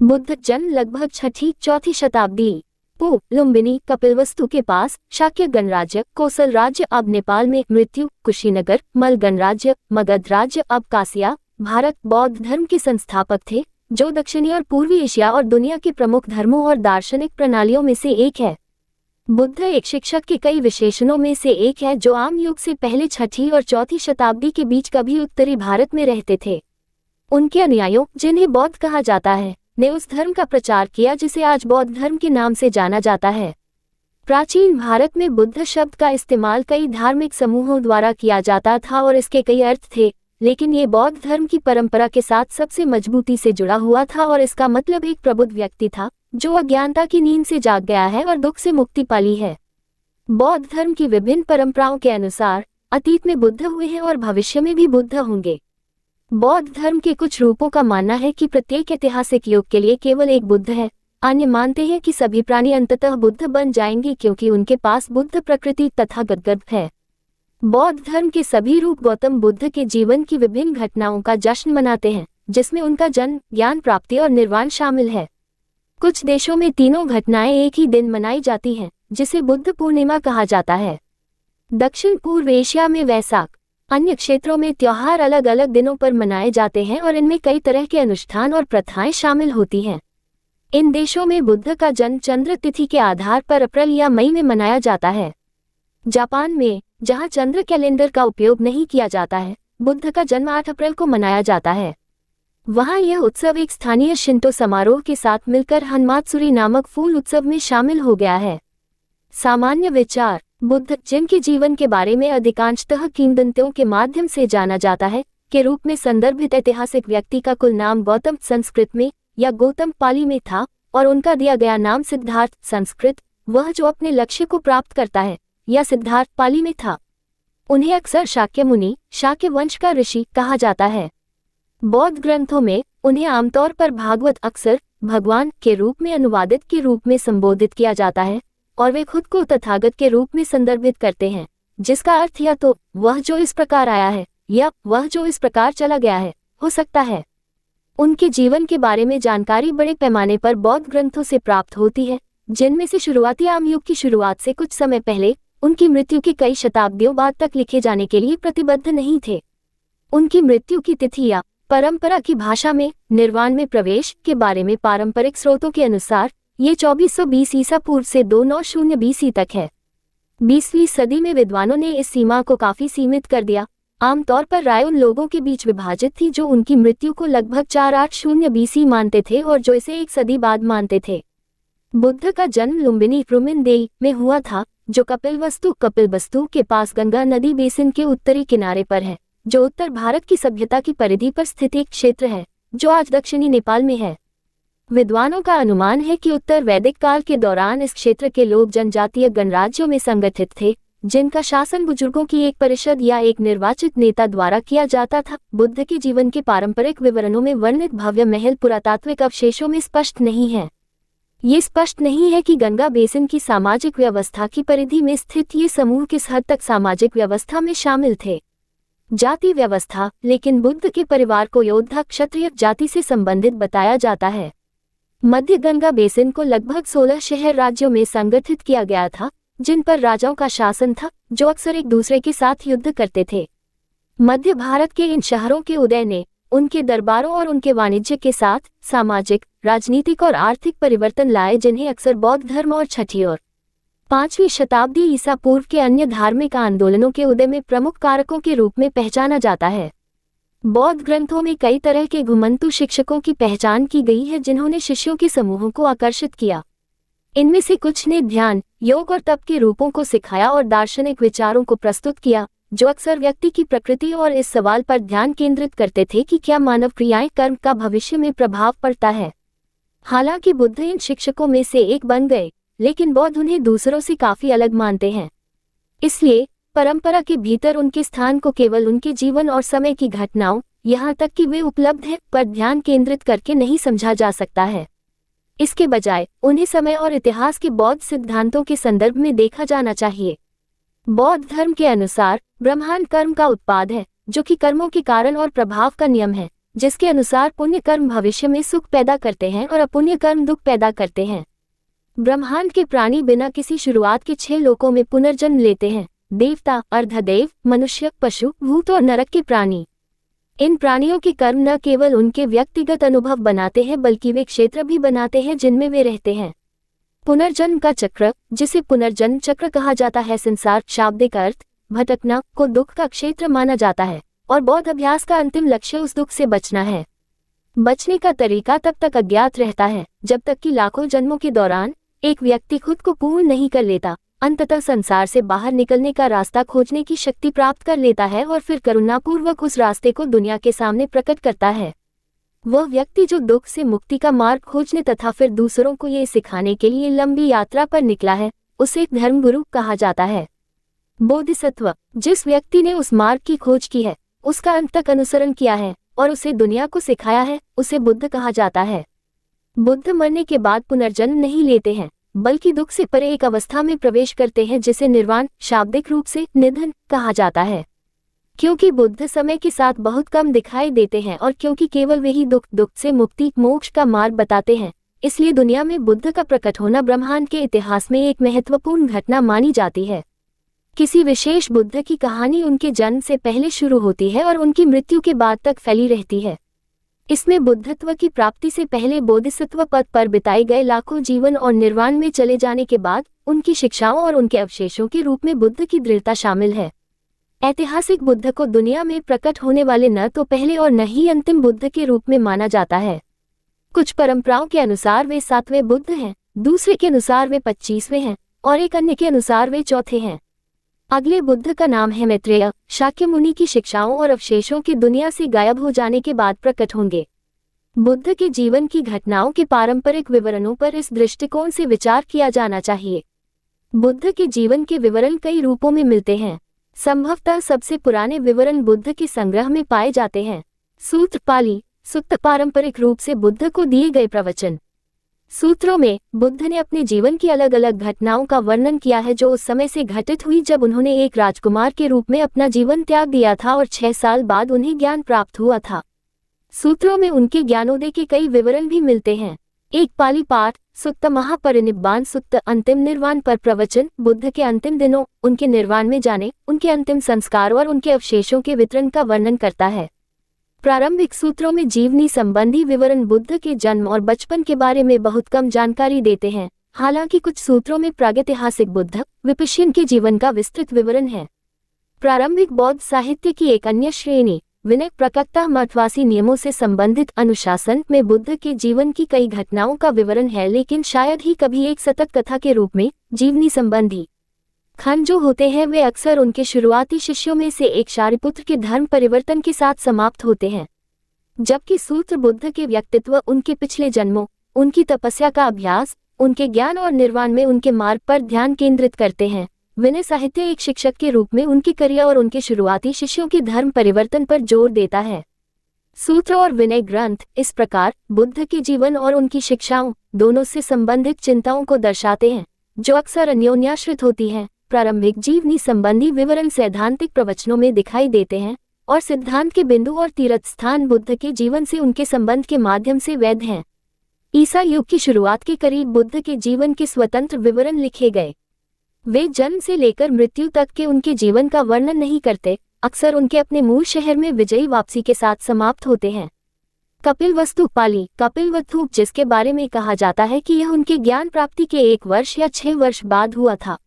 बुद्ध जन्म लगभग 6ठी-4 शताब्दी पूर्व लुम्बिनी कपिलवस्तु के पास शाक्य गणराज्य कोसल राज्य अब नेपाल में, मृत्यु कुशीनगर मल गणराज्य मगध राज्य अब कासिया भारत। बौद्ध धर्म के संस्थापक थे जो दक्षिणी और पूर्वी एशिया और दुनिया के प्रमुख धर्मों और दार्शनिक प्रणालियों में से एक है। बुद्ध एक शिक्षक के कई विशेषणों में से एक है जो आम युग से पहले 6ठी और 4ठी शताब्दी के बीच कभी उत्तरी भारत में रहते थे। उनके अनुयायियों, जिन्हें बौद्ध कहा जाता है, ने उस धर्म का प्रचार किया जिसे आज बौद्ध धर्म के नाम से जाना जाता है। प्राचीन भारत में बुद्ध शब्द का इस्तेमाल कई धार्मिक समूहों द्वारा किया जाता था और इसके कई अर्थ थे, लेकिन ये बौद्ध धर्म की परंपरा के साथ सबसे मजबूती से जुड़ा हुआ था और इसका मतलब एक प्रबुद्ध व्यक्ति था जो अज्ञानता की नींद से जाग गया है और दुख से मुक्ति पाली है। बौद्ध धर्म की विभिन्न परंपराओं के अनुसार अतीत में बुद्ध हुए हैं और भविष्य में भी बुद्ध होंगे। बौद्ध धर्म के कुछ रूपों का मानना है कि प्रत्येक ऐतिहासिक युग के लिए केवल एक बुद्ध है। अन्य मानते हैं कि सभी प्राणी अंततः बुद्ध बन जाएंगे क्योंकि उनके पास बुद्ध प्रकृति तथा गदगद है। बौद्ध धर्म के सभी रूप गौतम बुद्ध के जीवन की विभिन्न घटनाओं का जश्न मनाते हैं, जिसमें उनका जन्म, ज्ञान प्राप्ति और निर्वाण शामिल है। कुछ देशों में तीनों घटनाएं एक ही दिन मनाई जाती हैं, जिसे बुद्ध पूर्णिमा कहा जाता है। दक्षिण पूर्व एशिया में वैसाख, अन्य क्षेत्रों में त्योहार अलग अलग दिनों पर मनाए जाते हैं और इनमें कई तरह के अनुष्ठान और प्रथाएं शामिल होती हैं। इन देशों में बुद्ध का जन्म चंद्र तिथि के आधार पर अप्रैल या मई में मनाया जाता है। जापान में, जहां चंद्र कैलेंडर का उपयोग नहीं किया जाता है, बुद्ध का जन्म 8 अप्रैल को मनाया जाता है। वहां यह उत्सव एक स्थानीय शिंतो समारोह के साथ मिलकर हनमात्सुरी नामक फूल उत्सव में शामिल हो गया है। सामान्य विचार, बुद्ध, जिनके जीवन के बारे में अधिकांशतः किंवदंतियों के माध्यम से जाना जाता है, के रूप में संदर्भित ऐतिहासिक व्यक्ति का कुल नाम गौतम संस्कृत में या गौतम पाली में था और उनका दिया गया नाम सिद्धार्थ संस्कृत, वह जो अपने लक्ष्य को प्राप्त करता है, या सिद्धार्थ पाली में था। उन्हें अक्सर शाक्य मुनि, शाक्य वंश का ऋषि कहा जाता है। बौद्ध ग्रंथों में उन्हें आमतौर पर भागवत अक्सर भगवान के रूप में अनुवादित के रूप में संबोधित किया जाता है और वे खुद को तथागत के रूप में संदर्भित करते हैं, जिसका अर्थ या तो वह जो इस प्रकार आया है या वह जो इस प्रकार चला गया है हो सकता है। उनके जीवन के बारे में जानकारी बड़े पैमाने पर बौद्ध ग्रंथों से प्राप्त होती है, जिनमें से शुरुआती आम युग की शुरुआत से कुछ समय पहले उनकी मृत्यु के कई शताब्दियों बाद तक लिखे जाने के लिए प्रतिबद्ध नहीं थे। उनकी मृत्यु की तिथि या परंपरा की भाषा में निर्वाण में प्रवेश के बारे में पारंपरिक स्रोतों के अनुसार ये 2420 ईसा पूर्व से 290 BC तक है। 20वीं सदी में विद्वानों ने इस सीमा को काफी सीमित कर दिया। आमतौर पर राय उन लोगों के बीच विभाजित थी जो उनकी मृत्यु को लगभग 480 BC मानते थे और जो इसे एक सदी बाद मानते थे। बुद्ध का जन्म लुम्बिनी रुमिनदेई में हुआ था, जो कपिलवस्तु के पास गंगा नदी बेसिन के उत्तरी किनारे पर है, जो उत्तर भारत की सभ्यता की परिधि पर स्थित एक क्षेत्र है जो आज दक्षिणी नेपाल में है। विद्वानों का अनुमान है कि उत्तर वैदिक काल के दौरान इस क्षेत्र के लोग जनजातीय गणराज्यों में संगठित थे, जिनका शासन बुजुर्गों की एक परिषद या एक निर्वाचित नेता द्वारा किया जाता था। बुद्ध के जीवन के पारंपरिक विवरणों में वर्णित भव्य महल पुरातात्विक अवशेषों में स्पष्ट नहीं है। ये स्पष्ट नहीं है कि गंगा बेसिन की सामाजिक व्यवस्था की परिधि में स्थित ये समूह किस हद तक सामाजिक व्यवस्था में शामिल थे। जाति व्यवस्था, लेकिन बुद्ध के परिवार को योद्धा क्षत्रिय जाति से संबंधित बताया जाता है। मध्य गंगा बेसिन को लगभग 16 शहर राज्यों में संगठित किया गया था, जिन पर राजाओं का शासन था, जो अक्सर एक दूसरे के साथ युद्ध करते थे। मध्य भारत के इन शहरों के उदय ने उनके दरबारों और उनके वाणिज्य के साथ सामाजिक, राजनीतिक और आर्थिक परिवर्तन लाए, जिन्हें अक्सर बौद्ध धर्म और 6ठी और 5वीं शताब्दी ईसा पूर्व के अन्य धार्मिक आंदोलनों के उदय में प्रमुख कारकों के रूप में पहचाना जाता है। बौद्ध ग्रंथों में कई तरह के घुमंतु शिक्षकों की पहचान की गई है, जिन्होंने शिष्यों के समूहों को आकर्षित किया। इनमें से कुछ ने ध्यान, योग और तप के रूपों को सिखाया और दार्शनिक विचारों को प्रस्तुत किया, जो अक्सर व्यक्ति की प्रकृति और इस सवाल पर ध्यान केंद्रित करते थे कि क्या मानव क्रियाएं कर्म का भविष्य में प्रभाव पड़ता है। हालांकि बुद्ध इन शिक्षकों में से एक बन गए, लेकिन बौद्ध उन्हें दूसरों से काफी अलग मानते हैं। इसलिए परंपरा के भीतर उनके स्थान को केवल उनके जीवन और समय की घटनाओं, यहाँ तक कि वे उपलब्ध हैं, पर ध्यान केंद्रित करके नहीं समझा जा सकता है। इसके बजाय उन्हें समय और इतिहास के बौद्ध सिद्धांतों के संदर्भ में देखा जाना चाहिए। बौद्ध धर्म के अनुसार ब्रह्मांड कर्म का उत्पाद है, जो कि कर्मों के कारण और प्रभाव का नियम है, जिसके अनुसार पुण्य कर्म भविष्य में सुख पैदा करते हैं और अपुण्य कर्म दुख पैदा करते हैं। ब्रह्मांड के प्राणी बिना किसी शुरुआत के 6 लोकों में पुनर्जन्म लेते हैं: देवता, अर्धदेव, मनुष्य, पशु, भूत और नरक के प्राणी। इन प्राणियों के कर्म न केवल उनके व्यक्तिगत अनुभव बनाते हैं बल्कि वे क्षेत्र भी बनाते हैं जिनमें वे रहते हैं। पुनर्जन्म का चक्र, जिसे पुनर्जन्म चक्र कहा जाता है, संसार शाब्दिक अर्थ भटकना को दुख का क्षेत्र माना जाता है और बौद्ध अभ्यास का अंतिम लक्ष्य उस दुख से बचना है। बचने का तरीका तब तक अज्ञात रहता है जब तक कि लाखों जन्मों के दौरान एक व्यक्ति खुद को पूर्ण नहीं कर लेता, अंततः संसार से बाहर निकलने का रास्ता खोजने की शक्ति प्राप्त कर लेता है और फिर करुणापूर्वक उस रास्ते को दुनिया के सामने प्रकट करता है। वह व्यक्ति जो दुख से मुक्ति का मार्ग खोजने तथा फिर दूसरों को ये सिखाने के लिए लंबी यात्रा पर निकला है, उसे धर्मगुरु कहा जाता है। बोधिसत्व, जिस व्यक्ति ने उस मार्ग की खोज की है, उसका अंत तक अनुसरण किया है और उसे दुनिया को सिखाया है, उसे बुद्ध कहा जाता है। बुद्ध मरने के बाद पुनर्जन्म नहीं लेते हैं बल्कि दुख से परे एक अवस्था में प्रवेश करते हैं जिसे निर्वाण शाब्दिक रूप से निधन कहा जाता है। क्योंकि बुद्ध समय के साथ बहुत कम दिखाई देते हैं और क्योंकि केवल वही दुख से मुक्ति मोक्ष का मार्ग बताते हैं, इसलिए दुनिया में बुद्ध का प्रकट होना ब्रह्मांड के इतिहास में एक महत्वपूर्ण घटना मानी जाती है। किसी विशेष बुद्ध की कहानी उनके जन्म से पहले शुरू होती है और उनकी मृत्यु के बाद तक फैली रहती है। इसमें बुद्धत्व की प्राप्ति से पहले बोधिसत्व पद पर बिताए गए लाखों जीवन और निर्वाण में चले जाने के बाद उनकी शिक्षाओं और उनके अवशेषों के रूप में बुद्ध की दृढ़ता शामिल है। ऐतिहासिक बुद्ध को दुनिया में प्रकट होने वाले न तो पहले और न ही अंतिम बुद्ध के रूप में माना जाता है। कुछ परंपराओं के अनुसार वे 7वें बुद्ध हैं, दूसरे के अनुसार वे 25वें हैं और एक अन्य के अनुसार वे चौथे हैं। अगले बुद्ध का नाम है मैत्रेय। शाक्य मुनि की शिक्षाओं और अवशेषों के दुनिया से गायब हो जाने के बाद प्रकट होंगे। बुद्ध के जीवन की घटनाओं के पारंपरिक विवरणों पर इस दृष्टिकोण से विचार किया जाना चाहिए। बुद्ध के जीवन के विवरण कई रूपों में मिलते हैं। संभवतः सबसे पुराने विवरण बुद्ध के संग्रह में पाए जाते हैं। सूत्र पाली सुत्त पारंपरिक रूप से बुद्ध को दिए गए प्रवचन। सूत्रों में बुद्ध ने अपने जीवन की अलग अलग घटनाओं का वर्णन किया है जो उस समय से घटित हुई जब उन्होंने एक राजकुमार के रूप में अपना जीवन त्याग दिया था और 6 साल बाद उन्हें ज्ञान प्राप्त हुआ था। सूत्रों में उनके ज्ञानोदय के कई विवरण भी मिलते हैं। एक पाली पाठ सुत्त महापरिनिब्बाण सुत्त अंतिम निर्वाण पर प्रवचन बुद्ध के अंतिम दिनों, उनके निर्वाण में जाने, उनके अंतिम संस्कार और उनके अवशेषों के वितरण का वर्णन करता है। प्रारंभिक सूत्रों में जीवनी संबंधी विवरण बुद्ध के जन्म और बचपन के बारे में बहुत कम जानकारी देते हैं। हालांकि कुछ सूत्रों में प्रागैतिहासिक बुद्ध विपश्यन के जीवन का विस्तृत विवरण है। प्रारंभिक बौद्ध साहित्य की एक अन्य श्रेणी विनय प्रकटता मठवासी नियमों से संबंधित अनुशासन में बुद्ध के जीवन की कई घटनाओं का विवरण है, लेकिन शायद ही कभी एक सतत कथा के रूप में। जीवनी संबंधी खंड जो होते हैं वे अक्सर उनके शुरुआती शिष्यों में से एक शारिपुत्र के धर्म परिवर्तन के साथ समाप्त होते हैं, जबकि सूत्र बुद्ध के व्यक्तित्व, उनके पिछले जन्मों, उनकी तपस्या का अभ्यास, उनके ज्ञान और निर्वाण में उनके मार्ग पर ध्यान केंद्रित करते हैं। विनय साहित्य एक शिक्षक के रूप में उनके करियर और उनके शुरुआती शिष्यों के धर्म परिवर्तन पर जोर देता है। सूत्र और विनय ग्रंथ इस प्रकार बुद्ध के जीवन और उनकी शिक्षाओं दोनों से संबंधित चिंताओं को दर्शाते हैं, जो अक्सर अन्योन्याश्रित होती हैं। प्रारंभिक जीवनी संबंधी विवरण सैद्धांतिक प्रवचनों में दिखाई देते हैं और सिद्धांत के बिंदु और तीर्थ स्थान बुद्ध के जीवन से उनके संबंध के माध्यम से वैध हैं। ईसा युग की शुरुआत के करीब बुद्ध के जीवन के स्वतंत्र विवरण लिखे गए। वे जन्म से लेकर मृत्यु तक के उनके जीवन का वर्णन नहीं करते, अक्सर उनके अपने मूल शहर में विजयी वापसी के साथ समाप्त होते हैं। कपिलवस्तु पाली कपिलवस्तु, जिसके बारे में कहा जाता है कि यह उनके ज्ञान प्राप्ति के 1 वर्ष या 6 वर्ष बाद हुआ था।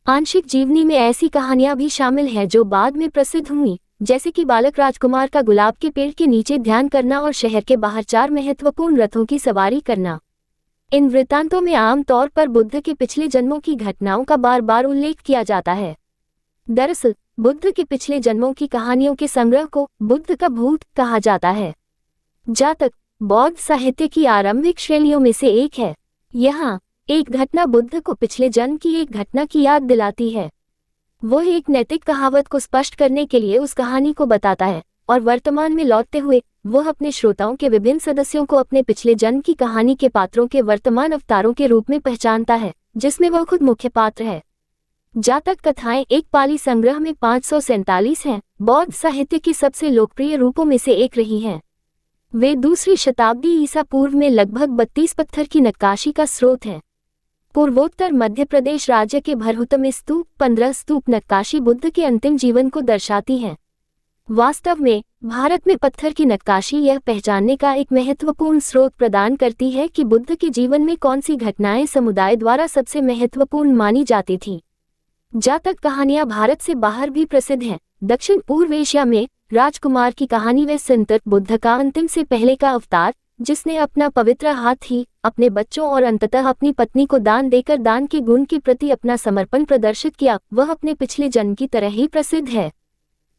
आंशिक जीवनी में ऐसी कहानियां भी शामिल हैं जो बाद में प्रसिद्ध हुई, जैसे कि बालक राजकुमार का गुलाब के पेड़ के नीचे ध्यान करना और शहर के बाहर 4 महत्वपूर्ण रथों की सवारी करना। इन वृत्तांतों में आम तौर पर बुद्ध के पिछले जन्मों की घटनाओं का बार बार उल्लेख किया जाता है। दरअसल बुद्ध के पिछले जन्मों की कहानियों के संग्रह को बुद्ध का भूत कहा जाता है। जातक बौद्ध साहित्य की आरंभिक श्रेणियों में से एक है। यहाँ एक घटना बुद्ध को पिछले जन्म की एक घटना की याद दिलाती है। वह एक नैतिक कहावत को स्पष्ट करने के लिए उस कहानी को बताता है और वर्तमान में लौटते हुए वह अपने श्रोताओं के विभिन्न सदस्यों को अपने पिछले जन्म की कहानी के पात्रों के वर्तमान अवतारों के रूप में पहचानता है, जिसमें वह खुद मुख्य पात्र है। जातक कथाएं एक पाली संग्रह में 547 हैं, बौद्ध साहित्य की सबसे लोकप्रिय रूपों में से एक रही हैं। वे दूसरी शताब्दी ईसा पूर्व में लगभग 32 पत्थर की नक्काशी का स्रोत हैं। पूर्वोत्तर मध्य प्रदेश राज्य के भरहुत में स्तूप 15 स्तूप नक्काशी बुद्ध के अंतिम जीवन को दर्शाती हैं। वास्तव में भारत में पत्थर की नक्काशी यह पहचानने का एक महत्वपूर्ण स्रोत प्रदान करती है कि बुद्ध के जीवन में कौन सी घटनाएं समुदाय द्वारा सबसे महत्वपूर्ण मानी जाती थीं। जातक कहानियां भारत से बाहर भी प्रसिद्ध हैं। दक्षिण पूर्व एशिया में राजकुमार की कहानी व संतर बुद्ध का अंतिम से पहले का अवतार, जिसने अपना पवित्र हाथ ही अपने बच्चों और अंततः अपनी पत्नी को दान देकर दान के गुण के प्रति अपना समर्पण प्रदर्शित किया, वह अपने पिछले जन्म की तरह ही प्रसिद्ध है।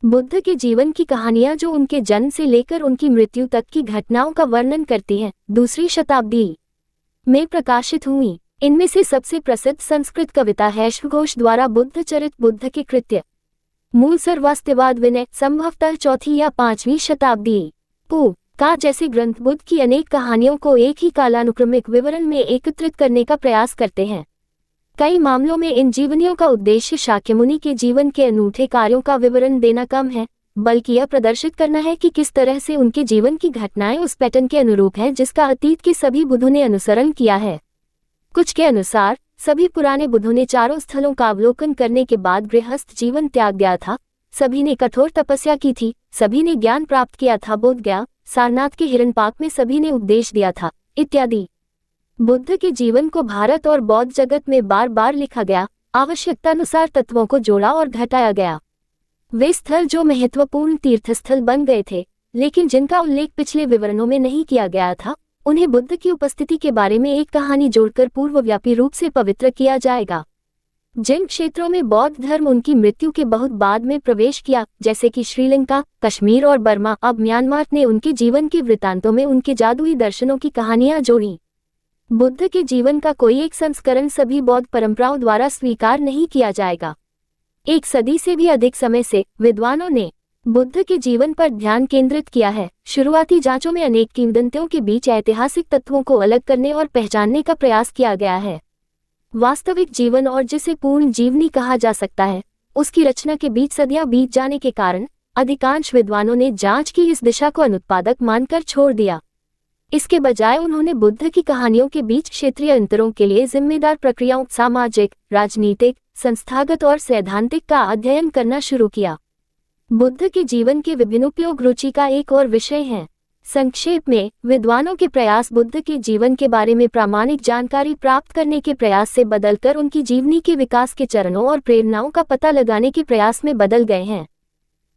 बुद्ध के जीवन की कहानियां जो उनके जन्म से लेकर उनकी मृत्यु तक की घटनाओं का वर्णन करती हैं, दूसरी शताब्दी में प्रकाशित हुई। इनमें से सबसे प्रसिद्ध संस्कृत कविता है घोष द्वारा बुद्ध चरित बुद्ध के कृत्य। मूल सर्वास्तिवाद विनय संभवतः 4वीं या 5वीं शताब्दी पू का जैसे ग्रंथ बुद्ध की अनेक कहानियों को एक ही कालानुक्रमिक विवरण में एकत्रित करने का प्रयास करते हैं। कई मामलों में इन जीवनियों का उद्देश्य शाक्यमुनि के जीवन के अनूठे कार्यों का विवरण देना कम है, बल्कि यह प्रदर्शित करना है कि किस तरह से उनके जीवन की घटनाएं उस पैटर्न के अनुरूप है जिसका अतीत के सभी बुद्धों ने अनुसरण किया है। कुछ के अनुसार सभी पुराने बुद्धों ने चारों स्थलों का अवलोकन करने के बाद गृहस्थ जीवन त्याग दिया था, सभी ने कठोर तपस्या की थी, सभी ने ज्ञान प्राप्त किया था, बोध गया, सारनाथ के हिरणपाक में सभी ने उपदेश दिया था, इत्यादि। बुद्ध के जीवन को भारत और बौद्ध जगत में बार बार लिखा गया, आवश्यकतानुसार तत्वों को जोड़ा और घटाया गया। वे स्थल जो महत्वपूर्ण तीर्थस्थल बन गए थे, लेकिन जिनका उल्लेख पिछले विवरणों में नहीं किया गया था, उन्हें बुद्ध की उपस्थिति के बारे में एक कहानी जोड़कर पूर्वव्यापी रूप से पवित्र किया जाएगा। जिन क्षेत्रों में बौद्ध धर्म उनकी मृत्यु के बहुत बाद में प्रवेश किया, जैसे कि श्रीलंका, कश्मीर और बर्मा, अब म्यांमार, ने उनके जीवन के वृत्तांतों में उनके जादुई दर्शनों की कहानियां जोड़ी। बुद्ध के जीवन का कोई एक संस्करण सभी बौद्ध परंपराओं द्वारा स्वीकार नहीं किया जाएगा। एक सदी से भी अधिक समय से विद्वानों ने बुद्ध के जीवन पर ध्यान केंद्रित किया है। शुरुआती जांचों में अनेक किंवदंतियों के बीच ऐतिहासिक तत्वों को अलग करने और पहचानने का प्रयास किया गया है। वास्तविक जीवन और जिसे पूर्ण जीवनी कहा जा सकता है, उसकी रचना के बीच सदियां बीत जाने के कारण अधिकांश विद्वानों ने जांच की इस दिशा को अनुत्पादक मानकर छोड़ दिया। इसके बजाय उन्होंने बुद्ध की कहानियों के बीच क्षेत्रीय अंतरों के लिए जिम्मेदार प्रक्रियाओं, सामाजिक, राजनीतिक, संस्थागत और सैद्धांतिक का अध्ययन करना शुरू किया। बुद्ध के जीवन के विभिन्न उपयोग रुचि का एक और विषय है। संक्षेप में, विद्वानों के प्रयास बुद्ध के जीवन के बारे में प्रामाणिक जानकारी प्राप्त करने के प्रयास से बदलकर उनकी जीवनी के विकास के चरणों और प्रेरणाओं का पता लगाने के प्रयास में बदल गए हैं।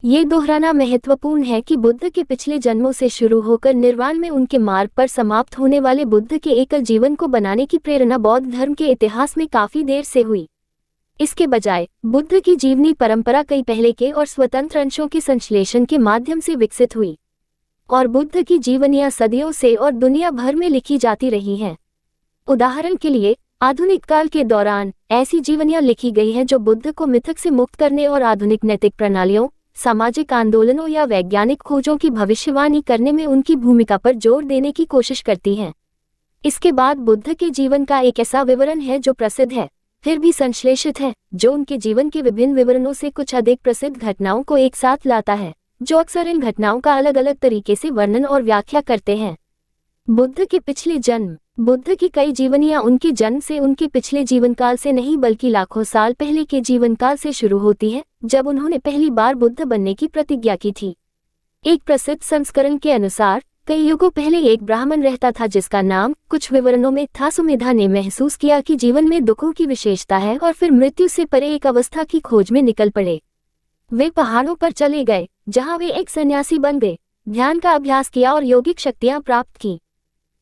ये दोहराना महत्वपूर्ण है कि बुद्ध के पिछले जन्मों से शुरू होकर निर्वाण में उनके मार्ग पर समाप्त होने वाले बुद्ध के एकल जीवन को बनाने की प्रेरणा बौद्ध धर्म के इतिहास में काफी देर से हुई। इसके बजाय बुद्ध की जीवनी परंपरा कई पहले के और स्वतंत्र अंशों के संश्लेषण के माध्यम से विकसित हुई, और बुद्ध की जीवनियां सदियों से और दुनिया भर में लिखी जाती रही हैं। उदाहरण के लिए, आधुनिक काल के दौरान ऐसी जीवनियां लिखी गई हैं जो बुद्ध को मिथक से मुक्त करने और आधुनिक नैतिक प्रणालियों, सामाजिक आंदोलनों या वैज्ञानिक खोजों की भविष्यवाणी करने में उनकी भूमिका पर जोर देने की कोशिश करती हैं। इसके बाद बुद्ध के जीवन का एक ऐसा विवरण है जो प्रसिद्ध है, फिर भी संश्लेषित है, जो उनके जीवन के विभिन्न विवरणों से कुछ अधिक प्रसिद्ध घटनाओं को एक साथ लाता है, जो अक्सर इन घटनाओं का अलग अलग तरीके से वर्णन और व्याख्या करते हैं। बुद्ध के पिछले जन्म। बुद्ध की कई जीवनियां उनके जन्म से उनके पिछले जीवनकाल से नहीं बल्कि लाखों साल पहले के जीवनकाल से शुरू होती है, जब उन्होंने पहली बार बुद्ध बनने की प्रतिज्ञा की थी। एक प्रसिद्ध संस्करण के अनुसार कई युगों पहले एक ब्राह्मण रहता था जिसका नाम कुछ विवरणों में था। सुमेधा ने महसूस किया कि जीवन में दुखों की विशेषता है और फिर मृत्यु से परे एक अवस्था की खोज में निकल पड़े। वे पहाड़ों पर चले गए, जहां वे एक सन्यासी बन गए, ध्यान का अभ्यास किया और यौगिक शक्तियां प्राप्त की।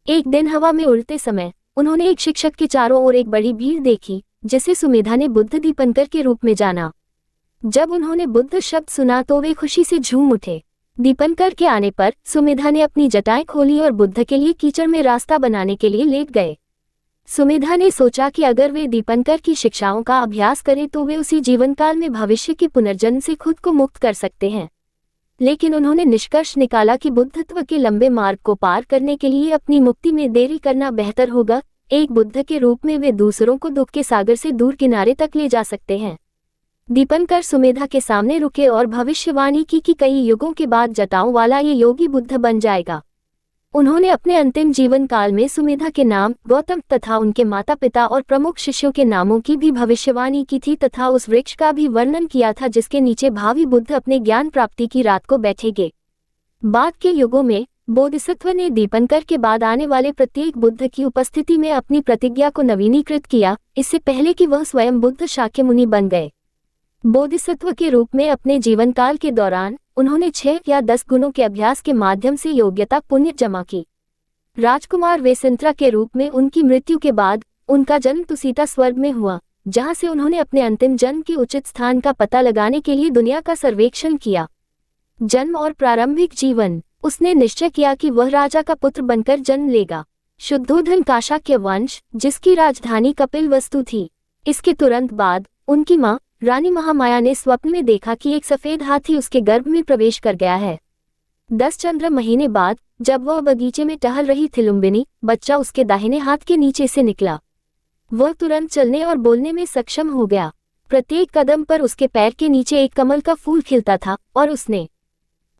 एक दिन हवा में उड़ते समय उन्होंने एक शिक्षक के चारों ओर एक बड़ी भीड़ देखी, जिसे सुमेधा ने बुद्ध दीपंकर के रूप में जाना। जब उन्होंने बुद्ध शब्द सुना तो वे खुशी से झूम उठे। दीपंकर के आने पर सुमेधा ने अपनी जटाएं खोली और बुद्ध के लिए कीचड़ में रास्ता बनाने के लिए लेट गए। सुमेधा ने सोचा कि अगर वे दीपंकर की शिक्षाओं का अभ्यास करें तो वे उसी जीवनकाल में भविष्य के पुनर्जन्म से खुद को मुक्त कर सकते हैं। लेकिन उन्होंने निष्कर्ष निकाला कि बुद्धत्व के लंबे मार्ग को पार करने के लिए अपनी मुक्ति में देरी करना बेहतर होगा। एक बुद्ध के रूप में वे दूसरों को दुख के सागर से दूर किनारे तक ले जा सकते हैं। दीपंकर सुमेधा के सामने रुके और भविष्यवाणी की कि कई युगों के बाद जटाओं वाला ये योगी बुद्ध बन जाएगा। उन्होंने अपने अंतिम जीवन काल में सुमेधा के नाम, गौतम तथा उनके माता पिता और प्रमुख शिष्यों के नामों की भी भविष्यवाणी की थी तथा उस वृक्ष का भी वर्णन किया था जिसके नीचे भावी बुद्ध अपने ज्ञान प्राप्ति की रात को बैठेंगे। बाद के युगों में बोधिसत्व ने दीपंकर के बाद आने वाले प्रत्येक बुद्ध की उपस्थिति में अपनी प्रतिज्ञा को नवीनीकृत किया, इससे पहले कि वह स्वयं बुद्ध शाक्यमुनि बन गए। बोधिसत्व के रूप में अपने जीवन काल के दौरान उन्होंने 6 या 10 गुणों के अभ्यास के माध्यम से योग्यता पुण्य जमा की। राजकुमार वेसेंत्रा के रूप में उनकी मृत्यु के बाद उनका जन्म तुसीता स्वर्ग में हुआ, जहां से उन्होंने अपने अंतिम जन्म के उचित स्थान का पता लगाने के लिए दुनिया का सर्वेक्षण किया। जन्म और प्रारंभिक जीवन। उसने निश्चय किया कि वह राजा का पुत्र बनकर जन्म लेगा, शुद्धोधन काशाक्य वंश, जिसकी राजधानी कपिलवस्तु थी। इसके तुरंत बाद उनकी मां रानी महामाया ने स्वप्न में देखा कि एक सफेद हाथी उसके गर्भ में प्रवेश कर गया है। 10 चंद्र महीने बाद जब वह बगीचे में टहल रही थी, लुम्बिनी बच्चा उसके दाहिने हाथ के नीचे से निकला। वह तुरंत चलने और बोलने में सक्षम हो गया। प्रत्येक कदम पर उसके पैर के नीचे एक कमल का फूल खिलता था और उसने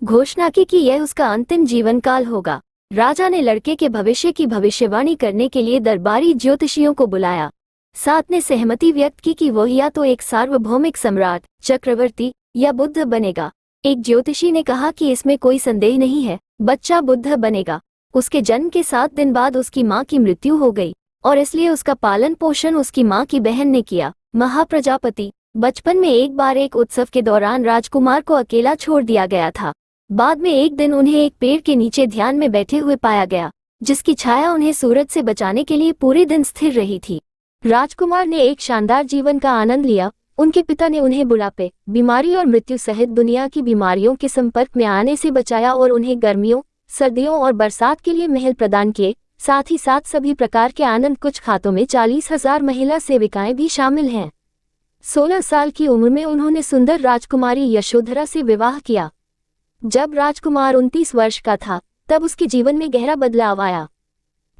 घोषणा की कि यह उसका अंतिम जीवन काल होगा। राजा ने लड़के के भविष्य की भविष्यवाणी करने के लिए दरबारी ज्योतिषियों को बुलाया। साथ ने सहमति व्यक्त की कि वह या तो एक सार्वभौमिक सम्राट, चक्रवर्ती या बुद्ध बनेगा। एक ज्योतिषी ने कहा कि इसमें कोई संदेह नहीं है, बच्चा बुद्ध बनेगा। उसके जन्म के 7 दिन बाद उसकी मां की मृत्यु हो गई और इसलिए उसका पालन पोषण उसकी मां की बहन ने किया, महाप्रजापति। बचपन में एक बार एक उत्सव के दौरान राजकुमार को अकेला छोड़ दिया गया था। बाद में एक दिन उन्हें एक पेड़ के नीचे ध्यान में बैठे हुए पाया गया, जिसकी छाया उन्हें सूरज से बचाने के लिए पूरे दिन स्थिर रही थी। राजकुमार ने एक शानदार जीवन का आनंद लिया। उनके पिता ने उन्हें बुढ़ापे, बीमारी और मृत्यु सहित दुनिया की बीमारियों के संपर्क में आने से बचाया और उन्हें गर्मियों, सर्दियों और बरसात के लिए महल प्रदान किए। साथ ही साथ सभी प्रकार के आनंद। कुछ खातों में 40,000 महिला सेविकाएं भी शामिल हैं। 16 साल की उम्र में उन्होंने सुंदर राजकुमारी यशोधरा से विवाह किया। जब राजकुमार 29 वर्ष का था तब उसके जीवन में गहरा बदलाव आया।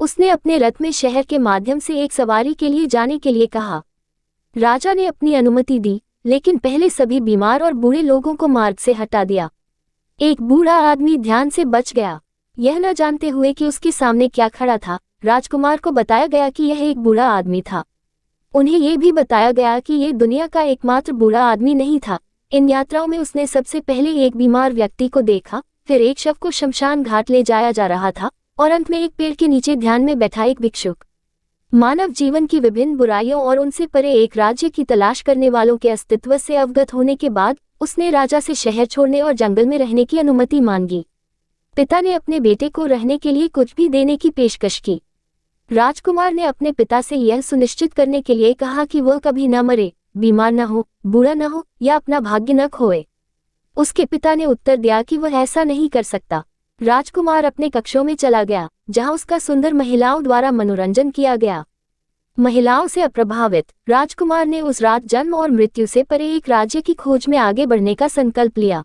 उसने अपने रथ में शहर के माध्यम से एक सवारी के लिए जाने के लिए कहा। राजा ने अपनी अनुमति दी, लेकिन पहले सभी बीमार और बूढ़े लोगों को मार्ग से हटा दिया। एक बूढ़ा आदमी ध्यान से बच गया। यह न जानते हुए कि उसके सामने क्या खड़ा था, राजकुमार को बताया गया कि यह एक बूढ़ा आदमी था। उन्हें यह भी बताया गया कि यह दुनिया का एकमात्र बूढ़ा आदमी नहीं था। इन यात्राओं में उसने सबसे पहले एक बीमार व्यक्ति को देखा, फिर एक शव को शमशान घाट ले जाया जा रहा था और अंत में एक पेड़ के नीचे ध्यान में बैठा एक भिक्षुक। मानव जीवन की विभिन्न बुराइयों और उनसे परे एक राज्य की तलाश करने वालों के अस्तित्व से अवगत होने के बाद उसने राजा से शहर छोड़ने और जंगल में रहने की अनुमति मांगी। पिता ने अपने बेटे को रहने के लिए कुछ भी देने की पेशकश की। राजकुमार ने अपने पिता से यह सुनिश्चित करने के लिए कहा कि वह कभी न मरे, बीमार न हो, बूढ़ा न हो या अपना भाग्य न खोए। उसके पिता ने उत्तर दिया कि वह ऐसा नहीं कर सकता। राजकुमार अपने कक्षों में चला गया, जहां उसका सुंदर महिलाओं द्वारा मनोरंजन किया गया। महिलाओं से अप्रभावित राजकुमार ने उस रात जन्म और मृत्यु से परे एक राज्य की खोज में आगे बढ़ने का संकल्प लिया।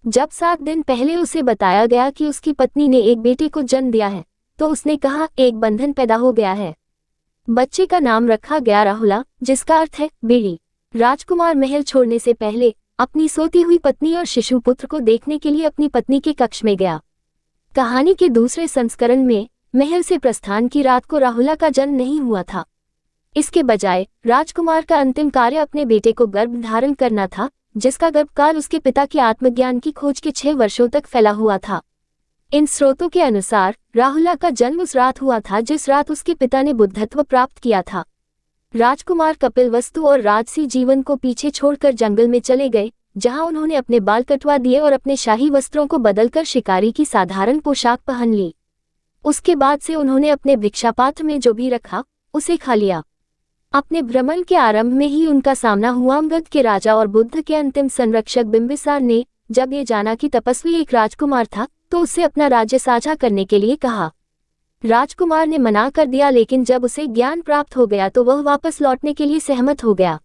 जब 7 दिन पहले उसे बताया गया कि उसकी पत्नी ने एक बेटे को जन्म दिया है, तो उसने कहा, एक बंधन पैदा हो गया है। बच्चे का नाम रखा गया राहुला, जिसका अर्थ है बेड़ी। राजकुमार महल छोड़ने से पहले अपनी सोती हुई पत्नी और शिशु पुत्र को देखने के लिए अपनी पत्नी के कक्ष में गया। कहानी के दूसरे संस्करण में महल से प्रस्थान की रात को राहुला का जन्म नहीं हुआ था। इसके बजाय राजकुमार का अंतिम कार्य अपने बेटे को गर्भ धारण करना था, जिसका गर्भकाल उसके पिता के आत्मज्ञान की खोज के 6 वर्षों तक फैला हुआ था। इन स्रोतों के अनुसार राहुला का जन्म उस रात हुआ था जिस रात उसके पिता ने बुद्धत्व प्राप्त किया था। राजकुमार कपिलवस्तु और राजसी जीवन को पीछे छोड़कर जंगल में चले गए, जहां उन्होंने अपने बाल कटवा दिए और अपने शाही वस्त्रों को बदलकर शिकारी की साधारण पोशाक पहन ली। उसके बाद से उन्होंने अपने भिक्षापात्र में जो भी रखा उसे खा लिया। अपने भ्रमण के आरंभ में ही उनका सामना हुआ मगध के राजा और बुद्ध के अंतिम संरक्षक बिंबिसार ने। जब ये जाना कि तपस्वी एक राजकुमार था, तो उससे अपना राज्य साझा करने के लिए कहा। राजकुमार ने मना कर दिया, लेकिन जब उसे ज्ञान प्राप्त हो गया तो वह वापस लौटने के लिए सहमत हो गया।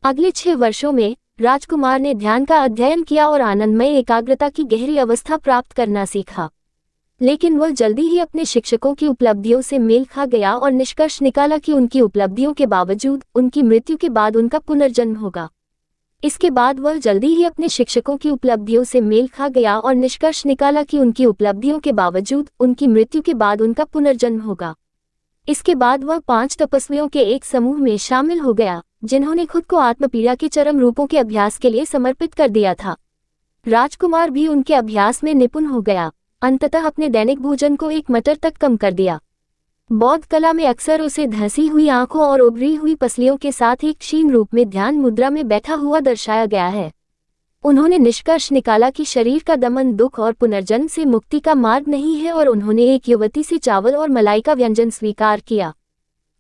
अगले 6 वर्षों में राजकुमार ने ध्यान का अध्ययन किया और आनंदमय एकाग्रता की गहरी अवस्था प्राप्त करना सीखा। लेकिन वह जल्दी ही अपने शिक्षकों की उपलब्धियों से मेल खा गया और निष्कर्ष निकाला कि उनकी उपलब्धियों के बावजूद उनकी मृत्यु के बाद उनका पुनर्जन्म होगा। इसके बाद वह जल्दी ही अपने शिक्षकों की उपलब्धियों से मेल खा गया और निष्कर्ष निकाला कि उनकी उपलब्धियों के बावजूद उनकी मृत्यु के बाद उनका पुनर्जन्म होगा। इसके बाद वह 5 तपस्वियों के एक समूह में शामिल हो गया, जिन्होंने खुद को आत्मपीड़ा के चरम रूपों के अभ्यास के लिए समर्पित कर दिया था। राजकुमार भी उनके अभ्यास में निपुण हो गया, अंततः अपने दैनिक भोजन को 1 मटर तक कम कर दिया। बौद्ध कला में अक्सर उसे धंसी हुई आंखों और उभरी हुई पसलियों के साथ एक क्षीण रूप में ध्यान मुद्रा में बैठा हुआ दर्शाया गया है। उन्होंने निष्कर्ष निकाला कि शरीर का दमन दुख और पुनर्जन्म से मुक्ति का मार्ग नहीं है और उन्होंने एक युवती से चावल और मलाई का व्यंजन स्वीकार किया।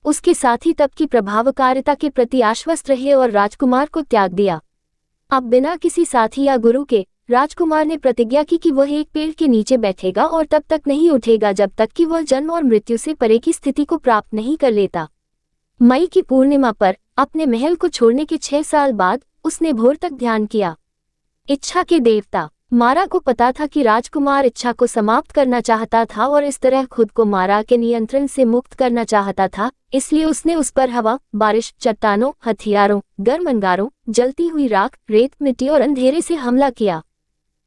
उसके साथ ही तप की प्रभावकारिता के प्रति आश्वस्त रहे और राजकुमार को त्याग दिया। अब बिना किसी साथी या गुरु के राजकुमार ने प्रतिज्ञा की कि वह एक पेड़ के नीचे बैठेगा और तब तक नहीं उठेगा जब तक कि वह जन्म और मृत्यु से परे की स्थिति को प्राप्त नहीं कर लेता। मई की पूर्णिमा पर अपने महल को छोड़ने के 6 साल बाद उसने भोर तक ध्यान किया। इच्छा के देवता मारा को पता था कि राजकुमार इच्छा को समाप्त करना चाहता था और इस तरह खुद को मारा के नियंत्रण से मुक्त करना चाहता था, इसलिए उसने उस पर हवा, बारिश, चट्टानों, हथियारों, गर्म अंगारों, जलती हुई राख, रेत, मिट्टी और अंधेरे से हमला किया।